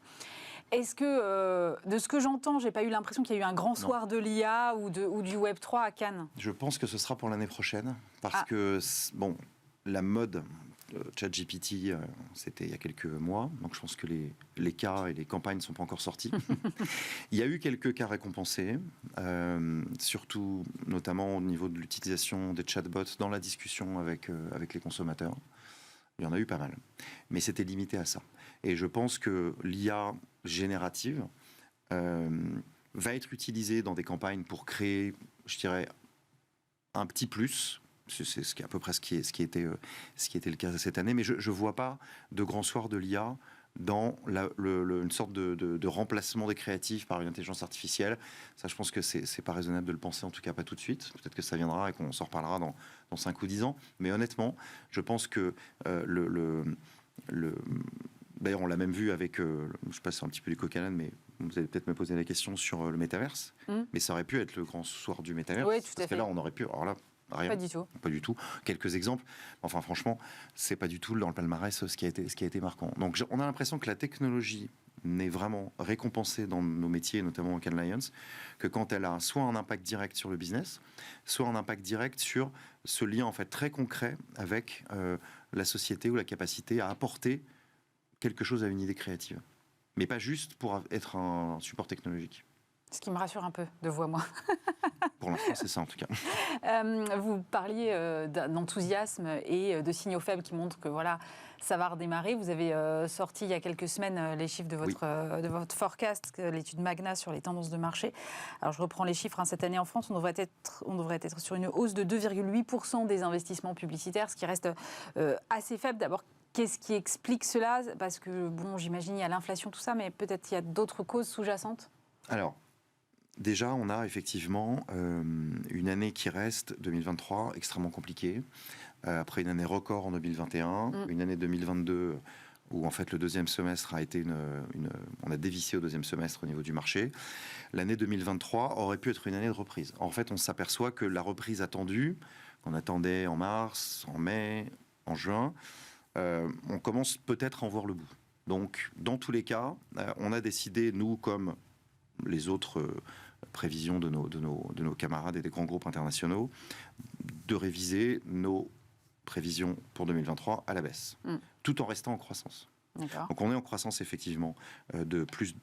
Speaker 1: Est-ce que, de ce que j'entends, j'ai pas eu l'impression qu'il y a eu un grand soir de l'IA ou du Web 3 à Cannes?
Speaker 3: Je pense que ce sera pour l'année prochaine, parce que, bon, la mode ChatGPT, c'était il y a quelques mois, donc je pense que les cas et les campagnes ne sont pas encore sortis. Il y a eu quelques cas récompensés, surtout, notamment au niveau de l'utilisation des chatbots dans la discussion avec les consommateurs. Il y en a eu pas mal, mais c'était limité à ça. Et je pense que l'IA générative va être utilisée dans des campagnes pour créer, je dirais, un petit plus. C'est ce qui est à peu près ce qui était le cas cette année, mais je ne vois pas de grand soir de l'IA dans une sorte de remplacement des créatifs par une intelligence artificielle. Ça, je pense que c'est pas raisonnable de le penser, en tout cas pas tout de suite. Peut-être que ça viendra et qu'on s'en reparlera dans 5 ou 10 ans. Mais honnêtement, je pense que d'ailleurs, on l'a même vu avec, je passe un petit peu du coq à l'âne, mais vous allez peut-être me poser la question sur le métaverse. Mais ça aurait pu être le grand soir du métaverse.
Speaker 1: Oui, tout à fait.
Speaker 3: Parce que là, on aurait pu... Alors là, rien.
Speaker 1: Pas du tout.
Speaker 3: Pas du tout. Quelques exemples. Enfin, franchement, c'est pas du tout dans le palmarès ce qui a été marquant. Donc, on a l'impression que la technologie n'est vraiment récompensée dans nos métiers, notamment au Cannes Lions, que quand elle a soit un impact direct sur le business, soit un impact direct sur ce lien en fait très concret avec la société ou la capacité à apporter quelque chose à une idée créative. Mais pas juste pour être un support technologique.
Speaker 1: Ce qui me rassure un peu de vous à moi.
Speaker 3: Pour l'instant, c'est ça en tout cas.
Speaker 1: Vous parliez d'enthousiasme et de signaux faibles qui montrent que voilà, ça va redémarrer. Vous avez sorti il y a quelques semaines les chiffres de votre forecast, l'étude Magna sur les tendances de marché. Alors je reprends les chiffres. Cette année en France, on devrait être sur une hausse de 2,8% des investissements publicitaires, ce qui reste assez faible. D'abord, qu'est-ce qui explique cela? Parce que, bon, j'imagine il y a l'inflation, tout ça, mais peut-être il y a d'autres causes sous-jacentes.
Speaker 3: Alors, déjà, on a effectivement une année qui reste, 2023, extrêmement compliquée. Après une année record en 2021, une année 2022 où en fait le deuxième semestre a été on a dévissé au deuxième semestre au niveau du marché. L'année 2023 aurait pu être une année de reprise. En fait, on s'aperçoit que la reprise attendue, qu'on attendait en mars, en mai, en juin, on commence peut-être à en voir le bout. Donc, dans tous les cas, on a décidé, nous, comme les autres prévisions de nos camarades et des grands groupes internationaux, de réviser nos prévisions pour 2023 à la baisse, tout en restant en croissance. Donc on est en croissance effectivement de plus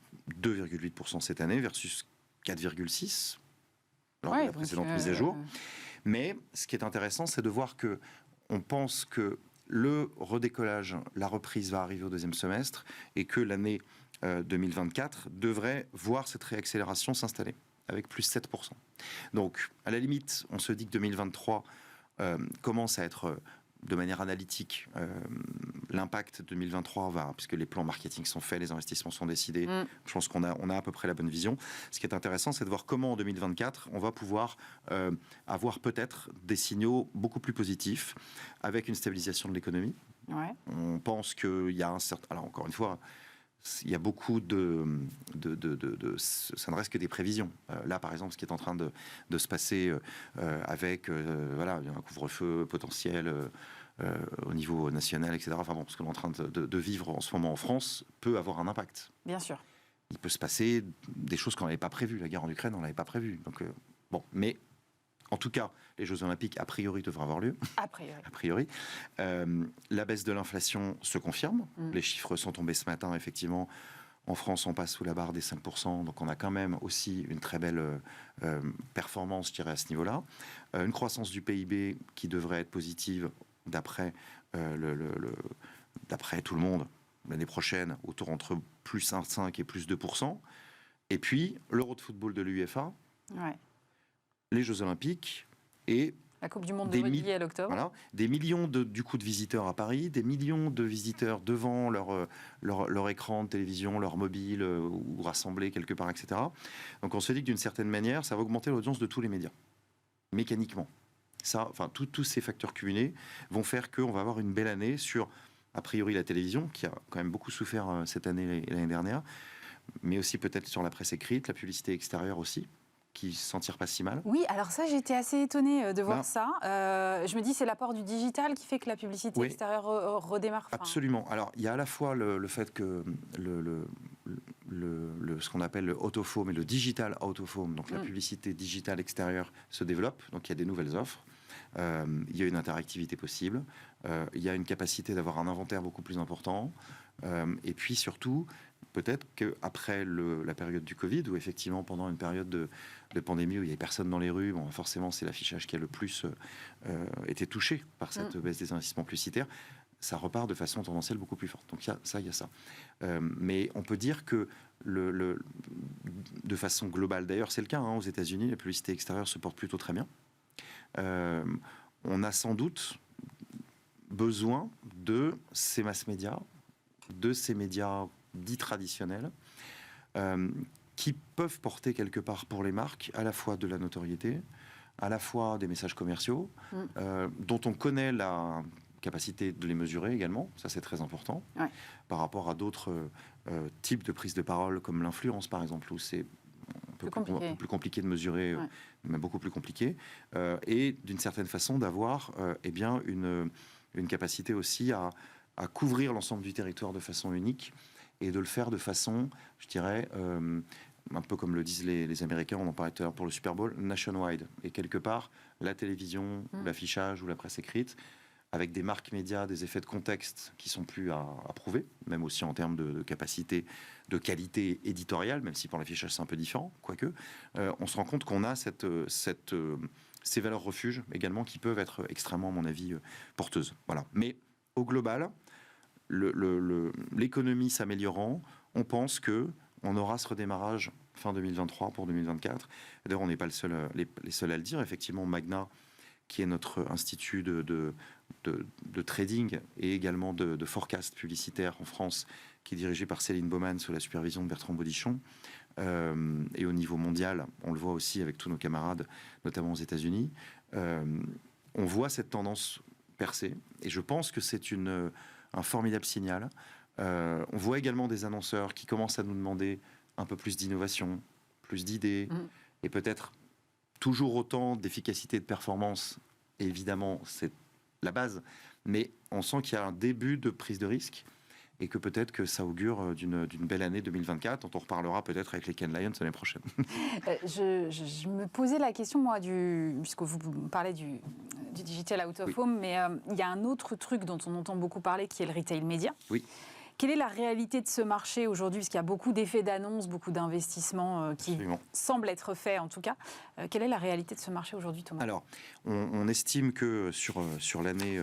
Speaker 3: 2,8% cette année versus 4,6% lors de la précédente mise à jour. Mais ce qui est intéressant, c'est de voir que on pense que le redécollage, la reprise va arriver au deuxième semestre et que l'année 2024 devrait voir cette réaccélération s'installer avec plus 7%. Donc, à la limite, on se dit que 2023 commence à être, de manière analytique, l'impact 2023 va, puisque les plans marketing sont faits, les investissements sont décidés, je pense qu'on a à peu près la bonne vision. Ce qui est intéressant, c'est de voir comment en 2024, on va pouvoir avoir peut-être des signaux beaucoup plus positifs avec une stabilisation de l'économie. Ouais. On pense qu'il y a un certain... Alors, encore une fois, il y a beaucoup ça ne reste que des prévisions. Là, par exemple, ce qui est en train de se passer avec voilà, un couvre-feu potentiel au niveau national, etc. Enfin bon, ce qu'on est en train de vivre en ce moment en France peut avoir un impact.
Speaker 1: Bien sûr.
Speaker 3: Il peut se passer des choses qu'on n'avait pas prévues. La guerre en Ukraine, on ne l'avait pas prévue. Donc, bon, mais en tout cas, les Jeux Olympiques, a priori, devraient avoir lieu. A priori. La baisse de l'inflation se confirme. Les chiffres sont tombés ce matin, effectivement. En France, on passe sous la barre des 5%. Donc, on a quand même aussi une très belle performance, je dirais, à ce niveau-là. Une croissance du PIB qui devrait être positive d'après tout le monde l'année prochaine, autour entre plus 1,5 et plus 2%. Et puis, l'Euro de football de l'UEFA. Ouais. Les Jeux Olympiques et
Speaker 1: la Coupe du Monde de rugby à l'octobre.
Speaker 3: Voilà, des millions de visiteurs à Paris, des millions de visiteurs devant leur écran de télévision, leur mobile ou rassemblés quelque part, etc. Donc on se dit que d'une certaine manière, ça va augmenter l'audience de tous les médias, mécaniquement. Ça, enfin, tous ces facteurs cumulés vont faire qu'on va avoir une belle année sur a priori la télévision, qui a quand même beaucoup souffert cette année et l'année dernière, mais aussi peut-être sur la presse écrite, la publicité extérieure aussi, qui s'en tire pas si mal.
Speaker 1: Oui, alors ça, j'étais assez étonnée de voir ça. Je me dis, c'est l'apport du digital qui fait que la publicité extérieure redémarre.
Speaker 3: Absolument. Alors, il y a à la fois le fait que ce qu'on appelle le out of home et le digital out of home, donc la publicité digitale extérieure se développe, donc il y a des nouvelles offres, il y a une interactivité possible, il y a une capacité d'avoir un inventaire beaucoup plus important, et puis surtout, peut-être qu'après la période du Covid, où effectivement pendant une période de pandémie où il n'y avait personne dans les rues, bon, forcément c'est l'affichage qui a le plus été touché par cette baisse des investissements publicitaires, ça repart de façon tendancielle beaucoup plus forte. Donc il y a ça. Mais on peut dire que de façon globale, d'ailleurs c'est le cas aux États-Unis, la publicité extérieure se porte plutôt très bien. On a sans doute besoin de ces mass médias, de ces médias dits traditionnels, qui peuvent porter quelque part pour les marques à la fois de la notoriété, à la fois des messages commerciaux, dont on connaît la capacité de les mesurer également, ça c'est très important, par rapport à d'autres types de prise de parole, comme l'influence par exemple, où c'est un peu plus compliqué de mesurer, mais beaucoup plus compliqué, et d'une certaine façon d'avoir une capacité aussi à couvrir l'ensemble du territoire de façon unique, et de le faire de façon, je dirais, un peu comme le disent les Américains, on en parlait tout à l'heure pour le Super Bowl, nationwide. Et quelque part, la télévision, l'affichage ou la presse écrite, avec des marques médias, des effets de contexte qui sont plus à prouver, même aussi en termes de capacité, de qualité éditoriale, même si pour l'affichage c'est un peu différent, quoique, on se rend compte qu'on a ces valeurs refuges également qui peuvent être extrêmement, à mon avis, porteuses. Voilà. Mais au global, l'économie s'améliorant, on pense que on aura ce redémarrage fin 2023 pour 2024. D'ailleurs, on n'est pas les seuls à le dire. Effectivement, Magna, qui est notre institut de trading et également de forecast publicitaire en France, qui est dirigé par Céline Baumann sous la supervision de Bertrand Bodichon. Et au niveau mondial, on le voit aussi avec tous nos camarades, notamment aux États-Unis. On voit cette tendance percer. Et je pense que c'est un formidable signal. On voit également des annonceurs qui commencent à nous demander un peu plus d'innovation, plus d'idées, et peut-être toujours autant d'efficacité et de performance. Et évidemment, c'est la base, mais on sent qu'il y a un début de prise de risque, et que peut-être que ça augure d'une belle année 2024, dont on reparlera peut-être avec les Cannes Lions l'année prochaine.
Speaker 1: Je me posais la question, moi, puisque vous parlez du digital out of home, mais il y a un autre truc dont on entend beaucoup parler, qui est le retail média.
Speaker 3: Oui.
Speaker 1: Quelle est la réalité de ce marché aujourd'hui? Parce qu'il y a beaucoup d'effets d'annonce, beaucoup d'investissements qui semblent être faits, en tout cas. Quelle est la réalité de ce marché aujourd'hui, Thomas?
Speaker 3: Alors, on estime que sur l'année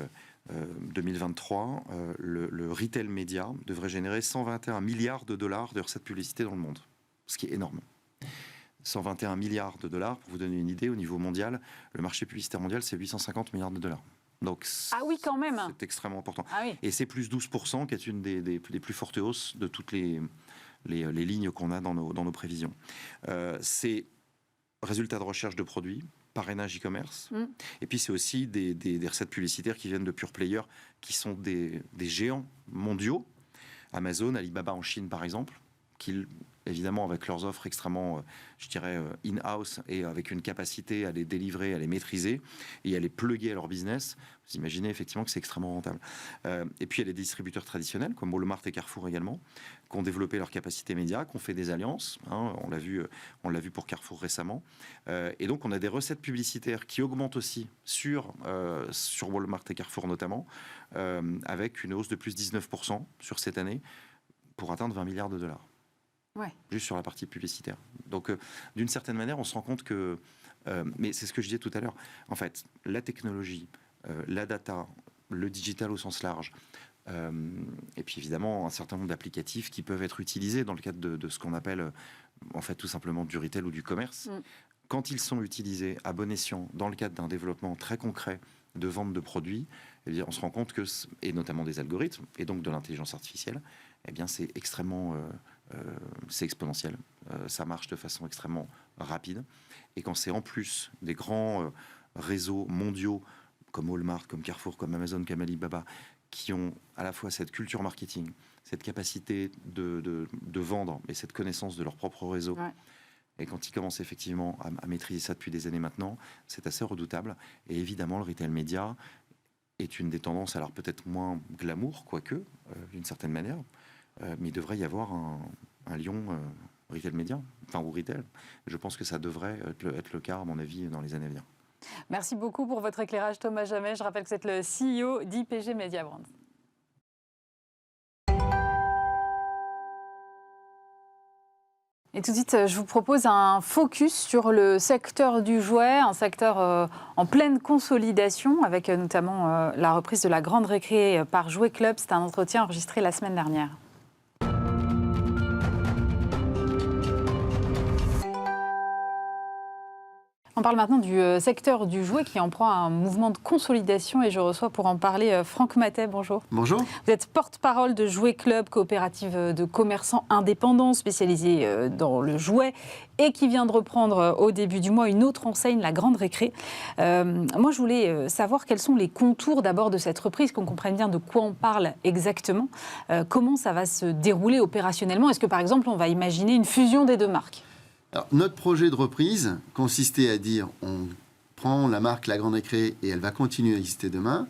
Speaker 3: 2023, le retail média devrait générer 121 milliards de dollars de recettes publicité dans le monde, ce qui est énorme. 121 milliards de dollars, pour vous donner une idée, au niveau mondial, le marché publicitaire mondial, c'est 850 milliards de dollars. Donc,
Speaker 1: ah oui, quand même.
Speaker 3: C'est extrêmement important.
Speaker 1: Ah oui.
Speaker 3: Et c'est plus 12%, qui est une des plus fortes hausses de toutes les lignes qu'on a dans nos prévisions. C'est résultat de recherche de produits, parrainage e-commerce. Et puis c'est aussi des recettes publicitaires qui viennent de pure players, qui sont des géants mondiaux. Amazon, Alibaba en Chine par exemple, qui évidemment avec leurs offres extrêmement, je dirais, in-house, et avec une capacité à les délivrer, à les maîtriser et à les plugger à leur business, vous imaginez effectivement que c'est extrêmement rentable. Et puis il y a les distributeurs traditionnels, comme Walmart et Carrefour également, qui ont développé leur capacité média, qui ont fait des alliances, on l'a vu pour Carrefour récemment. Et donc on a des recettes publicitaires qui augmentent aussi sur Walmart et Carrefour notamment, avec une hausse de plus 19% sur cette année, pour atteindre 20 milliards de dollars.
Speaker 1: Ouais.
Speaker 3: Juste sur la partie publicitaire. Donc, d'une certaine manière, on se rend compte que... mais c'est ce que je disais tout à l'heure. En fait, la technologie, la data, le digital au sens large, et puis évidemment un certain nombre d'applicatifs qui peuvent être utilisés dans le cadre de ce qu'on appelle, en fait, tout simplement du retail ou du commerce. Quand ils sont utilisés à bon escient, dans le cadre d'un développement très concret de vente de produits, eh bien, on se rend compte que, et notamment des algorithmes, et donc de l'intelligence artificielle, eh bien, c'est extrêmement... c'est exponentiel, ça marche de façon extrêmement rapide. Et quand c'est en plus des grands réseaux mondiaux comme Walmart, comme Carrefour, comme Amazon, comme Alibaba, qui ont à la fois cette culture marketing, cette capacité de vendre et cette connaissance de leur propre réseau. Ouais. Et quand ils commencent effectivement à maîtriser ça depuis des années maintenant, c'est assez redoutable. Et évidemment, le retail média est une des tendances, alors peut-être moins glamour, quoique, d'une certaine manière, mais il devrait y avoir un lion retail média, ou retail. Je pense que ça devrait être le cas, à mon avis, dans les années à venir.
Speaker 1: Merci beaucoup pour votre éclairage, Thomas Jamet. Je rappelle que vous êtes le CEO d'IPG Media Brands. Et tout de suite, je vous propose un focus sur le secteur du jouet, un secteur en pleine consolidation, avec notamment la reprise de la grande récré par Jouet Club. C'est un entretien enregistré la semaine dernière. On parle maintenant du secteur du jouet qui en prend un mouvement de consolidation et je reçois pour en parler Franck Matet. Bonjour.
Speaker 4: Bonjour.
Speaker 1: Vous êtes porte-parole de Jouet Club, coopérative de commerçants indépendants spécialisée dans le jouet et qui vient de reprendre au début du mois une autre enseigne, la Grande Récré. Moi, je voulais savoir quels sont les contours d'abord de cette reprise, qu'on comprenne bien de quoi on parle exactement. Comment ça va se dérouler opérationnellement? Est-ce que, par exemple, on va imaginer une fusion des deux marques?
Speaker 4: Alors, notre projet de reprise consistait à dire on prend la marque La Grande Récré et elle va continuer à exister demain.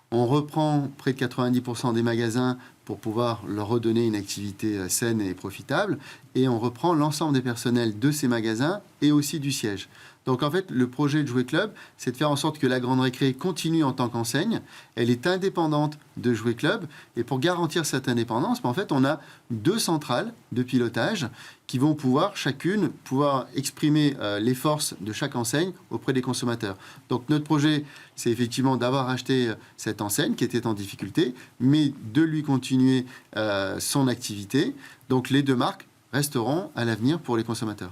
Speaker 4: On reprend près de 90% des magasins pour pouvoir leur redonner une activité saine et profitable. Et on reprend l'ensemble des personnels de ces magasins et aussi du siège. Donc en fait, le projet de Jouet Club, c'est de faire en sorte que la Grande Récré continue en tant qu'enseigne. Elle est indépendante de Jouet Club. Et pour garantir cette indépendance, en fait, on a 2 centrales de pilotage qui vont chacune exprimer les forces de chaque enseigne auprès des consommateurs. Donc notre projet, c'est effectivement d'avoir acheté cette enseigne qui était en difficulté, mais de lui continuer son activité. Donc les 2 marques resteront à l'avenir pour les consommateurs.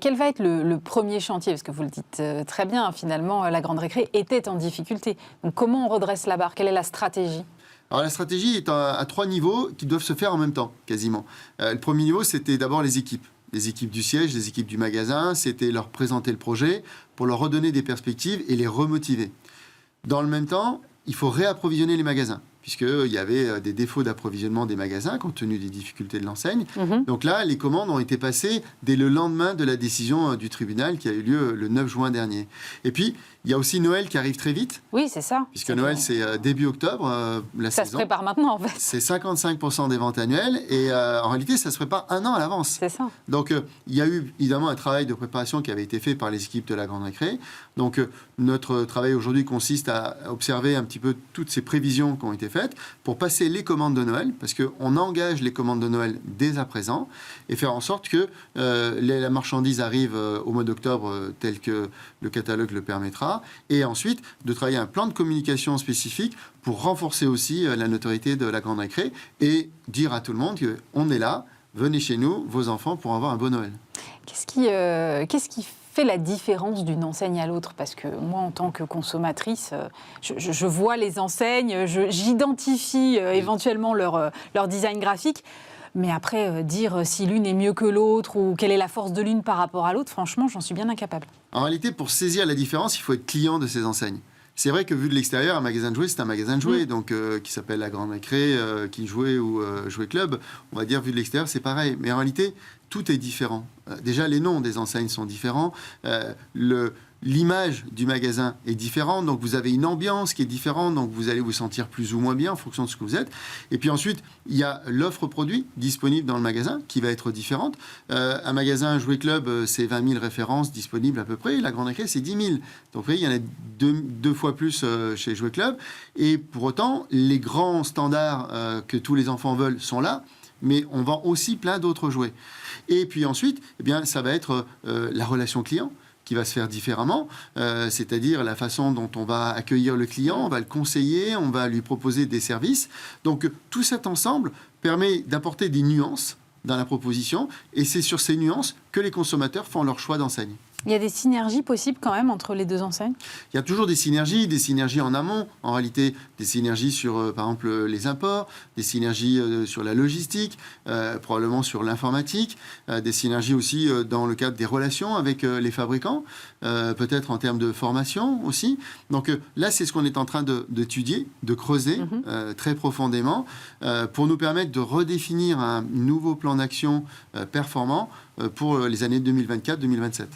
Speaker 1: Quel va être le premier chantier? Parce que vous le dites très bien, finalement, la Grande Récré était en difficulté. Donc comment on redresse la barre? Quelle est la stratégie?
Speaker 4: Alors la stratégie est à 3 niveaux qui doivent se faire en même temps, quasiment. Le premier niveau, c'était d'abord les équipes. Les équipes du siège, les équipes du magasin, c'était leur présenter le projet pour leur redonner des perspectives et les remotiver. Dans le même temps, il faut réapprovisionner les magasins, puisqu'il y avait des défauts d'approvisionnement des magasins compte tenu des difficultés de l'enseigne. Donc là, les commandes ont été passées dès le lendemain de la décision du tribunal qui a eu lieu le 9 juin dernier. Et puis, il y a aussi Noël qui arrive très vite.
Speaker 1: Oui, c'est ça.
Speaker 4: Puisque Noël, c'est début octobre, la saison.
Speaker 1: Ça se prépare maintenant, en fait.
Speaker 4: C'est 55% des ventes annuelles. Et en réalité, ça se prépare 1 an à l'avance.
Speaker 1: C'est ça.
Speaker 4: Donc, il y a eu évidemment un travail de préparation qui avait été fait par les équipes de la Grande Récré. Donc, notre travail aujourd'hui consiste à observer un petit peu toutes ces prévisions qui ont été faites pour passer les commandes de Noël, parce qu'on engage les commandes de Noël dès à présent, et faire en sorte que la marchandise arrive au mois d'octobre tel que le catalogue le permettra, et ensuite de travailler un plan de communication spécifique pour renforcer aussi la notoriété de la Grande Récré et dire à tout le monde qu'on est là, venez chez nous, vos enfants, pour avoir un beau Noël.
Speaker 1: Qu'est-ce qui fait la différence d'une enseigne à l'autre? Parce que moi, en tant que consommatrice, je vois les enseignes, j'identifie éventuellement leur design graphique. Mais après, dire si l'une est mieux que l'autre ou quelle est la force de l'une par rapport à l'autre, franchement, j'en suis bien incapable.
Speaker 4: En réalité, pour saisir la différence, il faut être client de ces enseignes. C'est vrai que vu de l'extérieur, un magasin de jouets, c'est un magasin de jouets, donc qui s'appelle La Grande Récré, qui jouait ou Jouet Club. On va dire, vu de l'extérieur, c'est pareil. Mais en réalité, tout est différent. Déjà, les noms des enseignes sont différents. L'image du magasin est différente, donc vous avez une ambiance qui est différente, donc vous allez vous sentir plus ou moins bien en fonction de ce que vous êtes. Et puis ensuite, il y a l'offre produit disponible dans le magasin qui va être différente. Un magasin Jouet Club, c'est 20 000 références disponibles à peu près. La Grande Récré, c'est 10 000. Donc vous voyez, il y en a deux fois plus chez Jouet Club. Et pour autant, les grands standards que tous les enfants veulent sont là, mais on vend aussi plein d'autres jouets. Et puis ensuite, eh bien, ça va être la relation client qui va se faire différemment, c'est-à-dire la façon dont on va accueillir le client, on va le conseiller, on va lui proposer des services. Donc tout cet ensemble permet d'apporter des nuances dans la proposition, et c'est sur ces nuances que les consommateurs font leur choix d'enseigne.
Speaker 1: Il y a des synergies possibles quand même entre les deux enseignes?
Speaker 4: Il y a toujours des synergies en amont, en réalité, des synergies sur, par exemple, les imports, des synergies sur la logistique, probablement sur l'informatique, des synergies aussi dans le cadre des relations avec les fabricants, peut-être en termes de formation aussi. Donc là, c'est ce qu'on est en train d'étudier, de creuser très profondément pour nous permettre de redéfinir un nouveau plan d'action performant pour les années 2024-2027.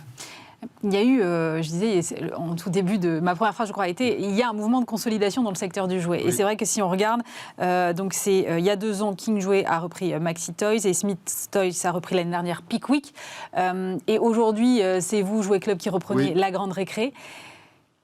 Speaker 1: Il y a eu, je disais en tout début de ma première phrase, je crois, il y a un mouvement de consolidation dans le secteur du jouet. Oui. Et c'est vrai que si on regarde, il y a 2 ans, King Jouet a repris Maxi Toys et Smith Toys a repris l'année dernière Pickwick. Et aujourd'hui, c'est vous, Jouet Club, qui reprenez La Grande Récré.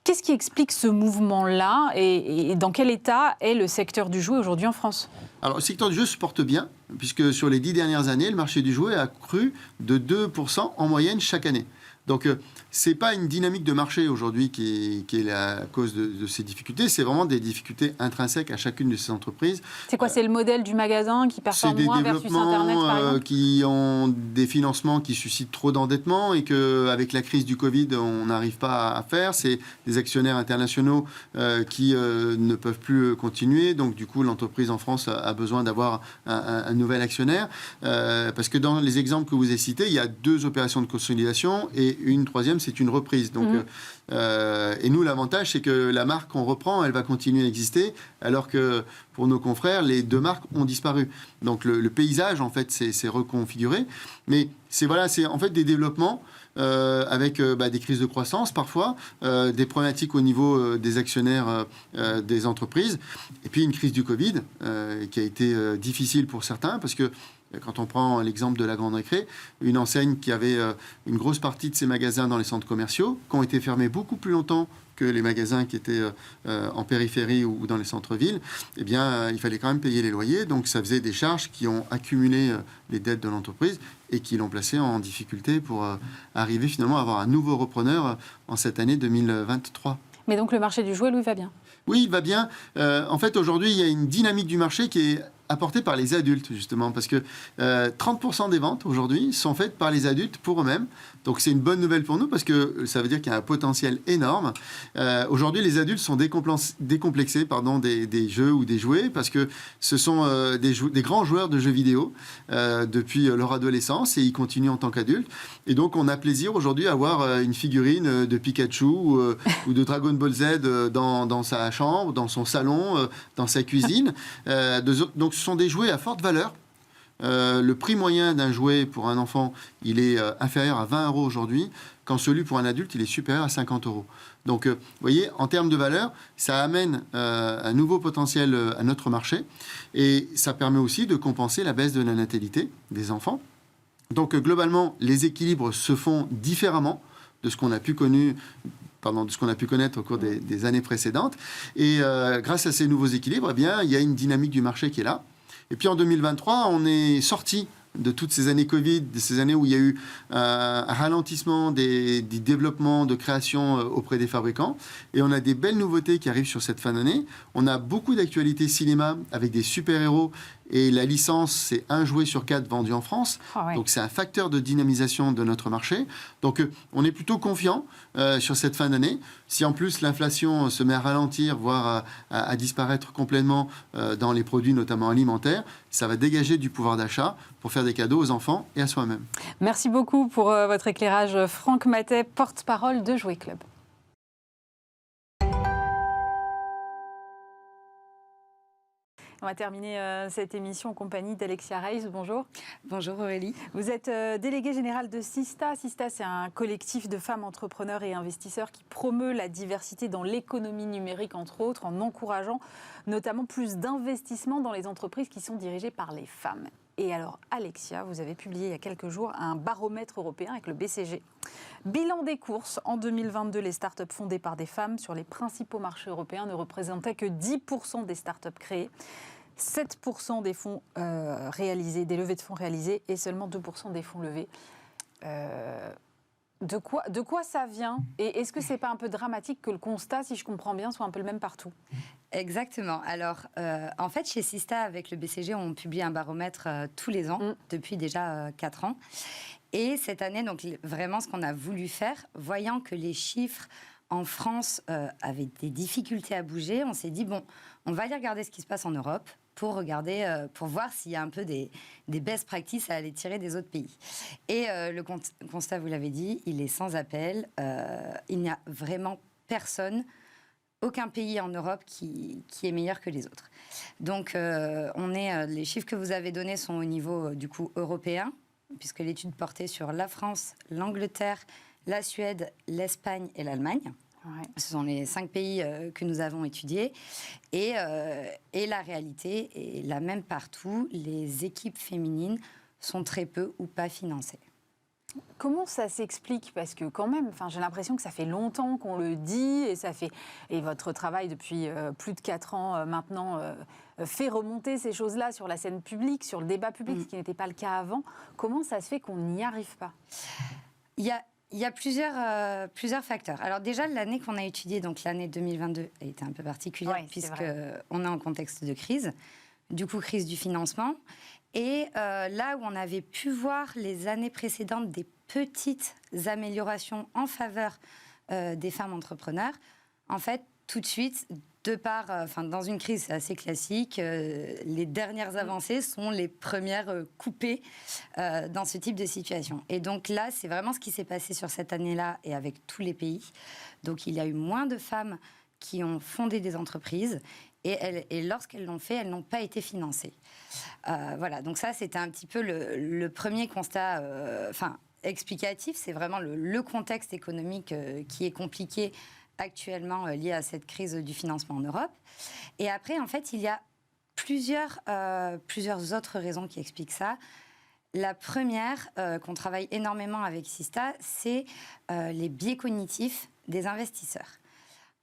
Speaker 1: Qu'est-ce qui explique ce mouvement-là et dans quel état est le secteur du jouet aujourd'hui en France?
Speaker 4: Alors, le secteur du jouet se porte bien, puisque sur les 10 dernières années, le marché du jouet a cru de 2% en moyenne chaque année. Donc, ce n'est pas une dynamique de marché aujourd'hui qui est la cause de ces difficultés, c'est vraiment des difficultés intrinsèques à chacune de ces entreprises.
Speaker 1: C'est quoi? C'est le modèle du magasin qui performe moins versus Internet, par exemple?
Speaker 4: Qui ont des financements qui suscitent trop d'endettement et qu'avec la crise du Covid, on n'arrive pas à faire. C'est des actionnaires internationaux qui ne peuvent plus continuer. Donc, du coup, l'entreprise en France a besoin d'avoir un nouvel actionnaire. Parce que dans les exemples que vous avez cités, il y a 2 opérations de consolidation et une troisième, c'est une reprise. Donc, et nous, l'avantage, c'est que la marque qu'on reprend, elle va continuer à exister, alors que pour nos confrères, les 2 marques ont disparu. Donc, le paysage, en fait, s'est reconfiguré. Mais c'est en fait des développements avec des crises de croissance parfois, des problématiques au niveau des actionnaires des entreprises, et puis une crise du Covid qui a été difficile pour certains, parce que quand on prend l'exemple de La Grande Récré, une enseigne qui avait une grosse partie de ses magasins dans les centres commerciaux, qui ont été fermés beaucoup plus longtemps que les magasins qui étaient en périphérie ou dans les centres-villes, eh bien, il fallait quand même payer les loyers. Donc, ça faisait des charges qui ont accumulé les dettes de l'entreprise et qui l'ont placé en difficulté pour arriver finalement à avoir un nouveau repreneur en cette année 2023.
Speaker 1: Mais donc, le marché du jouet, lui, va bien?
Speaker 4: Oui, il va bien. En fait, aujourd'hui, il y a une dynamique du marché qui est apportée par les adultes, justement, parce que 30% des ventes, aujourd'hui, sont faites par les adultes pour eux-mêmes. Donc, c'est une bonne nouvelle pour nous, parce que ça veut dire qu'il y a un potentiel énorme. Aujourd'hui, les adultes sont décomplexés des jeux ou des jouets, parce que ce sont des grands joueurs de jeux vidéo depuis leur adolescence, et ils continuent en tant qu'adultes. Et donc, on a plaisir aujourd'hui à avoir une figurine de Pikachu ou de Dragon Ball Z dans sa chambre, dans son salon, dans sa cuisine. Donc, ce sont des jouets à forte valeur. Le prix moyen d'un jouet pour un enfant, il est inférieur à 20 € aujourd'hui, quand celui pour un adulte, il est supérieur à 50 €. Donc, vous voyez, en termes de valeur, ça amène un nouveau potentiel à notre marché, et ça permet aussi de compenser la baisse de la natalité des enfants. Donc, globalement, les équilibres se font différemment de ce qu'on a pu connaître au cours des années précédentes. Et grâce à ces nouveaux équilibres, eh bien, il y a une dynamique du marché qui est là. Et puis en 2023, on est sorti de toutes ces années Covid, de ces années où il y a eu un ralentissement des développements de création auprès des fabricants. Et on a des belles nouveautés qui arrivent sur cette fin d'année. On a beaucoup d'actualités cinéma avec des super-héros. Et la licence, c'est 1 jouet sur 4 vendu en France. Ah ouais. Donc, c'est un facteur de dynamisation de notre marché. Donc, on est plutôt confiant sur cette fin d'année. Si en plus l'inflation se met à ralentir, voire à disparaître complètement dans les produits, notamment alimentaires, ça va dégager du pouvoir d'achat pour faire des cadeaux aux enfants et à soi-même.
Speaker 1: Merci beaucoup pour votre éclairage. Franck Mathey, porte-parole de Jouet Club. On va terminer cette émission en compagnie d'Alexia Reis. Bonjour.
Speaker 5: Bonjour Aurélie.
Speaker 1: Vous êtes déléguée générale de Sista. Sista, c'est un collectif de femmes entrepreneurs et investisseurs qui promeut la diversité dans l'économie numérique, entre autres, en encourageant notamment plus d'investissements dans les entreprises qui sont dirigées par les femmes. Et alors, Alexia, vous avez publié il y a quelques jours un baromètre européen avec le BCG. Bilan des courses. En 2022, les startups fondées par des femmes sur les principaux marchés européens ne représentaient que 10% des startups créées, 7% des fonds réalisés, des levées de fonds réalisées et seulement 2% des fonds levés. De quoi ça vient? Et est-ce que ce n'est pas un peu dramatique que le constat, si je comprends bien, soit un peu le même partout?
Speaker 5: Exactement. Alors, en fait, chez Sista, avec le BCG, on publie un baromètre tous les ans, depuis déjà 4 ans. Et cette année, donc vraiment ce qu'on a voulu faire, voyant que les chiffres en France avaient des difficultés à bouger, on s'est dit, bon, on va aller regarder ce qui se passe en Europe pour regarder, pour voir s'il y a un peu des best practices à aller tirer des autres pays. Et le constat, vous l'avez dit, il est sans appel. Il n'y a vraiment personne, aucun pays en Europe qui est meilleur que les autres. Donc, les chiffres que vous avez donnés sont au niveau du coup européen, puisque l'étude portait sur la France, l'Angleterre, la Suède, l'Espagne et l'Allemagne. Ouais. Ce sont les 5 pays que nous avons étudiés. Et la réalité est la même partout. Les équipes féminines sont très peu ou pas financées.
Speaker 1: Comment ça s'explique? Parce que quand même, j'ai l'impression que ça fait longtemps qu'on le dit et votre travail depuis plus de 4 ans maintenant fait remonter ces choses-là sur la scène publique, sur le débat public, ce qui n'était pas le cas avant. Comment ça se fait qu'on n'y arrive pas?
Speaker 5: Il y a plusieurs facteurs. Alors déjà, l'année qu'on a étudiée, donc l'année 2022, a été un peu particulière puisqu'on est en contexte de crise. Du coup, crise du financement. Et là où on avait pu voir les années précédentes des petites améliorations en faveur des femmes entrepreneurs, en fait, tout de suite, dans une crise assez classique, les dernières avancées sont les premières coupées dans ce type de situation. Et donc là, c'est vraiment ce qui s'est passé sur cette année-là et avec tous les pays. Donc il y a eu moins de femmes qui ont fondé des entreprises et lorsqu'elles l'ont fait, elles n'ont pas été financées. Voilà, donc ça, c'était un petit peu le premier constat explicatif. C'est vraiment le contexte économique qui est compliqué actuellement lié à cette crise du financement en Europe. Et après, en fait, il y a plusieurs autres raisons qui expliquent ça. La première, qu'on travaille énormément avec Sista, c'est les biais cognitifs des investisseurs.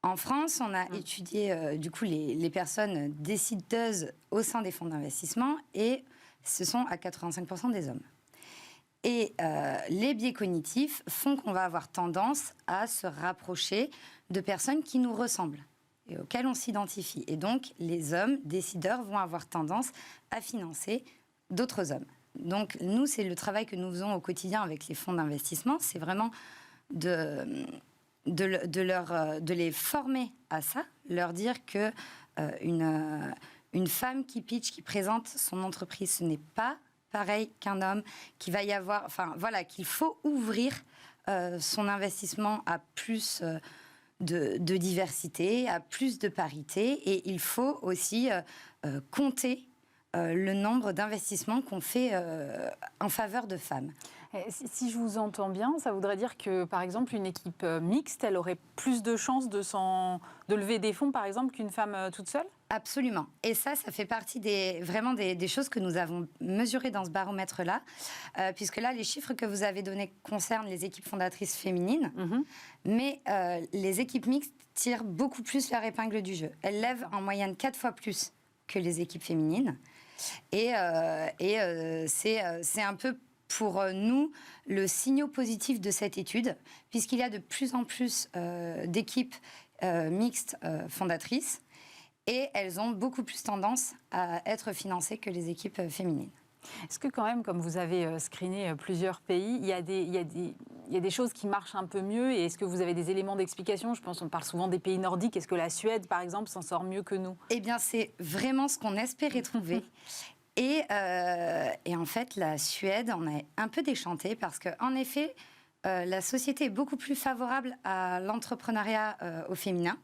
Speaker 5: En France, on a étudié du coup les personnes décideuses au sein des fonds d'investissement et ce sont à 85% des hommes. Et les biais cognitifs font qu'on va avoir tendance à se rapprocher de personnes qui nous ressemblent et auxquelles on s'identifie. Et donc, les hommes décideurs vont avoir tendance à financer d'autres hommes. Donc, nous, c'est le travail que nous faisons au quotidien avec les fonds d'investissement, c'est vraiment de les former à ça, leur dire que une femme qui pitch, qui présente son entreprise, ce n'est pas pareil qu'un homme, qu'il va y avoir, qu'il faut ouvrir son investissement à plus de diversité, à plus de parité, et il faut aussi compter le nombre d'investissements qu'on fait en faveur de femmes.
Speaker 1: Si je vous entends bien, ça voudrait dire que, par exemple, une équipe mixte, elle aurait plus de chances de lever des fonds, par exemple, qu'une femme toute seule?
Speaker 5: Absolument. Et ça fait partie des choses que nous avons mesurées dans ce baromètre-là, puisque là, les chiffres que vous avez donnés concernent les équipes fondatrices féminines, mais les équipes mixtes tirent beaucoup plus leur épingle du jeu. Elles lèvent en moyenne 4 fois plus que les équipes féminines. Et c'est un peu pour nous le signal positif de cette étude, puisqu'il y a de plus en plus d'équipes mixtes fondatrices, et elles ont beaucoup plus tendance à être financées que les équipes féminines.
Speaker 1: Est-ce que quand même, comme vous avez screené plusieurs pays, il y a des choses qui marchent un peu mieux, et est-ce que vous avez des éléments d'explication? Je pense qu'on parle souvent des pays nordiques. Est-ce que la Suède, par exemple, s'en sort mieux que nous?
Speaker 5: Eh bien, c'est vraiment ce qu'on espérait trouver. Et en fait, la Suède, on a un peu déchanté parce qu'en effet, la société est beaucoup plus favorable à l'entrepreneuriat au féminin,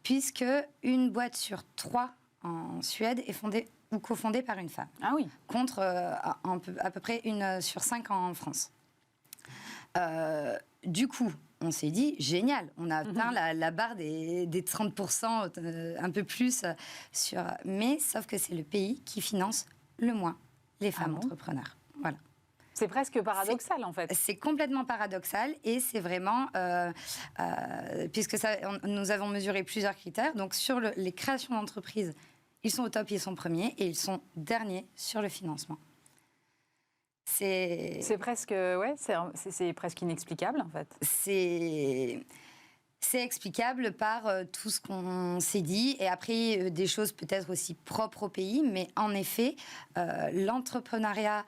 Speaker 5: puisque une boîte sur 3 en Suède est fondée ou cofondée par une femme.
Speaker 1: Ah oui.
Speaker 5: Contre à peu près 1 sur 5 en France. Du coup, on s'est dit, génial, on a atteint la barre des 30%, un peu plus. Mais sauf que c'est le pays qui finance le moins les femmes entrepreneurs. Voilà.
Speaker 1: C'est presque paradoxal, en fait.
Speaker 5: C'est complètement paradoxal, et c'est vraiment... puisque nous avons mesuré plusieurs critères. Donc, sur les créations d'entreprises, ils sont au top, ils sont premiers, et ils sont derniers sur le financement. C'est
Speaker 1: presque, c'est presque inexplicable, en fait.
Speaker 5: C'est explicable par tout ce qu'on s'est dit, et après des choses peut-être aussi propres au pays, mais en effet, l'entrepreneuriat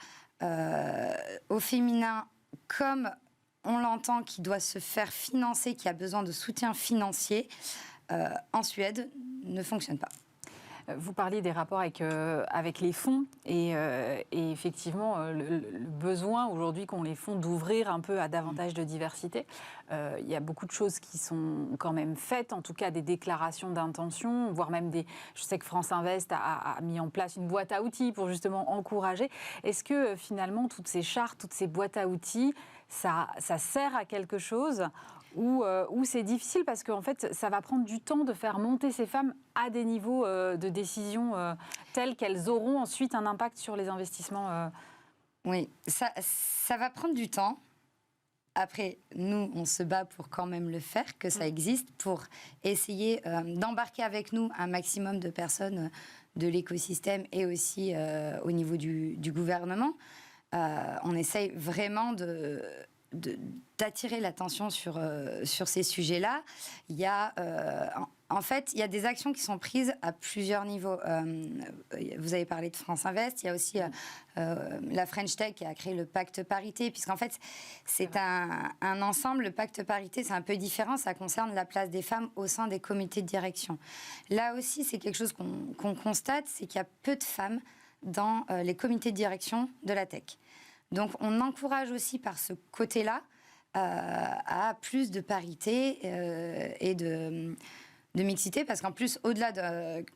Speaker 5: au féminin comme on l'entend, qui doit se faire financer, qui a besoin de soutien financier, en Suède, ne fonctionne pas.
Speaker 1: Vous parliez des rapports avec les fonds et effectivement le besoin aujourd'hui qu'ont les fonds d'ouvrir un peu à davantage de diversité. Il y a beaucoup de choses qui sont quand même faites, en tout cas des déclarations d'intention, voire même je sais que France Invest a mis en place une boîte à outils pour justement encourager. Est-ce que finalement toutes ces chartes, toutes ces boîtes à outils, ça sert à quelque chose ou c'est difficile parce qu'en fait, ça va prendre du temps de faire monter ces femmes à des niveaux de décision tels qu'elles auront ensuite un impact sur les investissements
Speaker 5: Oui, ça va prendre du temps. Après, nous, on se bat pour quand même le faire, que ça existe, pour essayer d'embarquer avec nous un maximum de personnes de l'écosystème et aussi au niveau du gouvernement. On essaye vraiment d'attirer l'attention sur ces sujets-là. Il y a, en fait, il y a des actions qui sont prises à plusieurs niveaux. Vous avez parlé de France Invest, il y a aussi la French Tech qui a créé le pacte parité, puisqu'en fait, c'est un ensemble. Le pacte parité, c'est un peu différent, ça concerne la place des femmes au sein des comités de direction. Là aussi, c'est quelque chose qu'on constate, c'est qu'il y a peu de femmes dans les comités de direction de la tech. Donc, on encourage aussi par ce côté-là à plus de parité et de mixité, parce qu'en plus, au-delà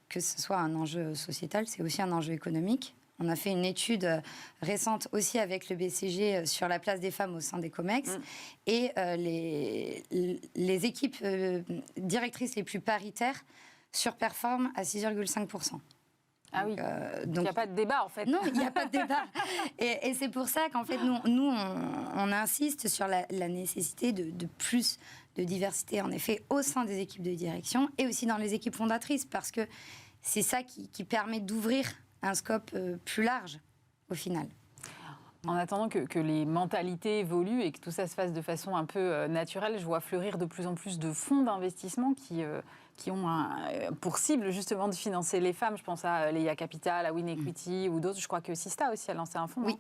Speaker 5: que ce soit un enjeu sociétal, c'est aussi un enjeu économique. On a fait une étude récente aussi avec le BCG sur la place des femmes au sein des COMEX. Et les équipes directrices les plus paritaires surperforment à 6,5%.
Speaker 1: Ah oui, donc il n'y a pas de débat en fait.
Speaker 5: Non, il n'y a pas de débat. Et c'est pour ça qu'en fait, nous on insiste sur la nécessité de plus de diversité, en effet, au sein des équipes de direction et aussi dans les équipes fondatrices, parce que c'est ça qui permet d'ouvrir un scope plus large, au final.
Speaker 1: En attendant que les mentalités évoluent et que tout ça se fasse de façon un peu naturelle, je vois fleurir de plus en plus de fonds d'investissement qui ont pour cible justement de financer les femmes. Je pense à Leia Capital, à Win Equity ou d'autres. Je crois que Sista aussi a lancé un fonds.
Speaker 5: Oui.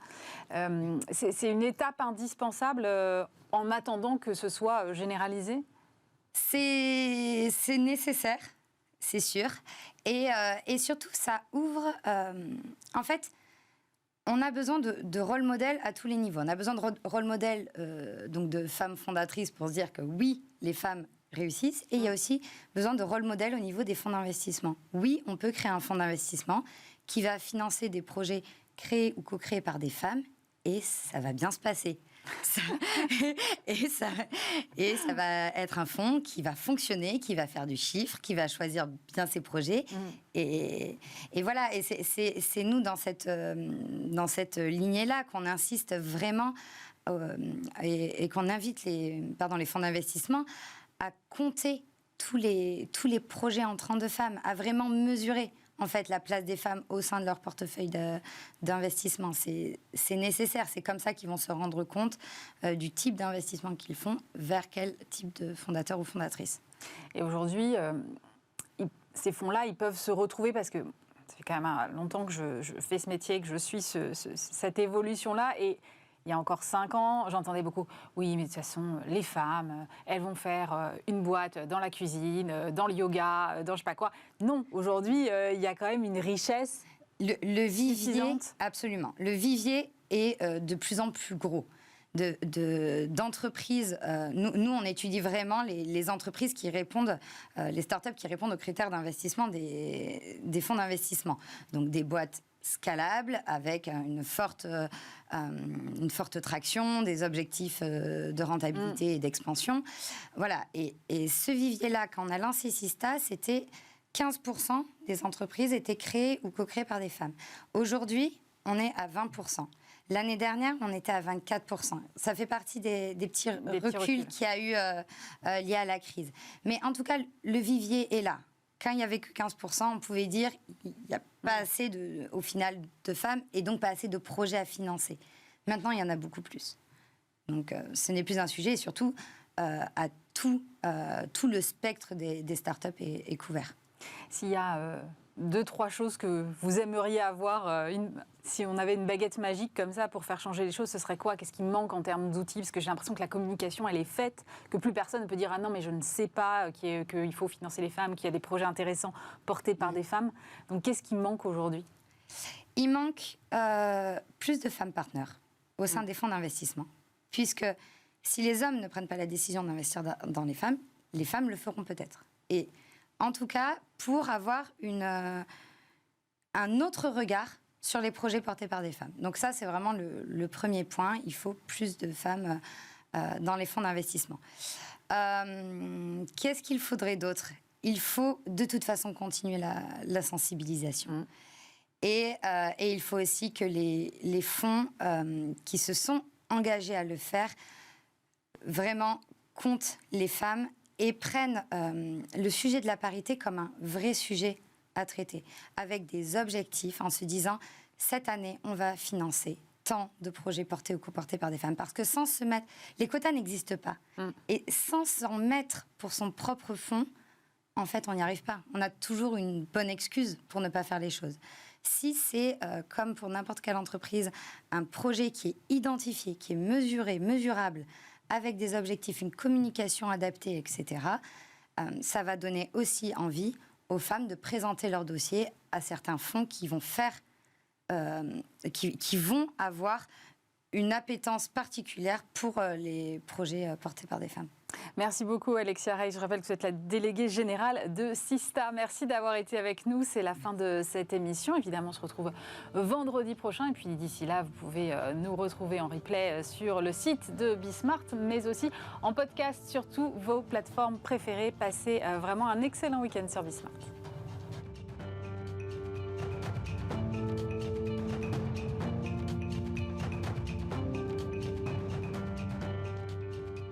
Speaker 1: C'est une étape indispensable en attendant que ce soit généralisé.
Speaker 5: C'est nécessaire, c'est sûr. Et surtout, ça ouvre... en fait... On a besoin de rôle modèle à tous les niveaux. On a besoin de rôle modèle donc de femmes fondatrices pour se dire que oui, les femmes réussissent. Et il y a aussi besoin de rôle modèle au niveau des fonds d'investissement. Oui, on peut créer un fonds d'investissement qui va financer des projets créés ou co-créés par des femmes et ça va bien se passer. Et ça va être un fonds qui va fonctionner, qui va faire du chiffre, qui va choisir bien ses projets. Et voilà, et c'est nous dans cette lignée-là qu'on insiste vraiment et qu'on invite les fonds d'investissement à compter tous les projets entrants de femmes, à vraiment mesurer en fait la place des femmes au sein de leur portefeuille d'investissement. C'est nécessaire, c'est comme ça qu'ils vont se rendre compte du type d'investissement qu'ils font, vers quel type de fondateur ou fondatrice.
Speaker 1: Et aujourd'hui, ces fonds-là, ils peuvent se retrouver parce que ça fait quand même longtemps que je fais ce métier, que je suis cette évolution-là. Et il y a encore 5 ans, j'entendais beaucoup « Oui, mais de toute façon, les femmes, elles vont faire une boîte dans la cuisine, dans le yoga, dans je sais pas quoi. » Non, aujourd'hui, il y a quand même une richesse
Speaker 5: le vivier,
Speaker 1: suffisante.
Speaker 5: Absolument. Le vivier est de plus en plus gros. D'entreprises. Nous, on étudie vraiment les entreprises qui répondent, les startups qui répondent aux critères d'investissement des fonds d'investissement. Donc des boîtes scalables avec une forte traction, des objectifs de rentabilité et d'expansion. Voilà. Et ce vivier-là, quand on a lancé Sista, c'était 15% des entreprises étaient créées ou co-créées par des femmes. Aujourd'hui, on est à 20%. L'année dernière, on était à 24%. Ça fait partie des petits reculs qu'il y a eu liés à la crise. Mais en tout cas, le vivier est là. Quand il n'y avait que 15%, on pouvait dire qu'il n'y a pas assez, au final, de femmes et donc pas assez de projets à financer. Maintenant, il y en a beaucoup plus. Donc, ce n'est plus un sujet et surtout, à tout le spectre des startups est couvert.
Speaker 1: S'il y a 2-3 choses que vous aimeriez avoir si on avait une baguette magique comme ça pour faire changer les choses, ce serait quoi? Qu'est-ce qui manque en termes d'outils? Parce que j'ai l'impression que la communication, elle est faite, que plus personne ne peut dire « Ah non, mais je ne sais pas qu'il faut financer les femmes, qu'il y a des projets intéressants portés par des femmes. » Donc, qu'est-ce qui manque aujourd'hui?
Speaker 5: Il manque plus de femmes partenaires au sein des fonds d'investissement. Puisque si les hommes ne prennent pas la décision d'investir dans les femmes le feront peut-être. Et en tout cas, pour avoir un autre regard sur les projets portés par des femmes. Donc ça, c'est vraiment le premier point. Il faut plus de femmes dans les fonds d'investissement. Qu'est-ce qu'il faudrait d'autre? Il faut de toute façon continuer la sensibilisation. Et il faut aussi que les fonds qui se sont engagés à le faire vraiment comptent les femmes et prennent le sujet de la parité comme un vrai sujet à traiter, avec des objectifs en se disant, cette année, on va financer tant de projets portés ou coportés par des femmes. Parce que sans se mettre... Les quotas n'existent pas. Et sans s'en mettre pour son propre fonds, en fait, on n'y arrive pas. On a toujours une bonne excuse pour ne pas faire les choses. Si c'est, comme pour n'importe quelle entreprise, un projet qui est identifié, qui est mesuré, mesurable, avec des objectifs, une communication adaptée, etc., ça va donner aussi envie aux femmes de présenter leur dossier à certains fonds qui vont qui vont avoir une appétence particulière pour les projets portés par des femmes.
Speaker 1: Merci beaucoup Alexia Rey. Je rappelle que vous êtes la déléguée générale de Sista. Merci d'avoir été avec nous. C'est la fin de cette émission. Évidemment, on se retrouve vendredi prochain. Et puis d'ici là, vous pouvez nous retrouver en replay sur le site de Bismart, mais aussi en podcast sur toutes vos plateformes préférées. Passez vraiment un excellent week-end sur Bismart.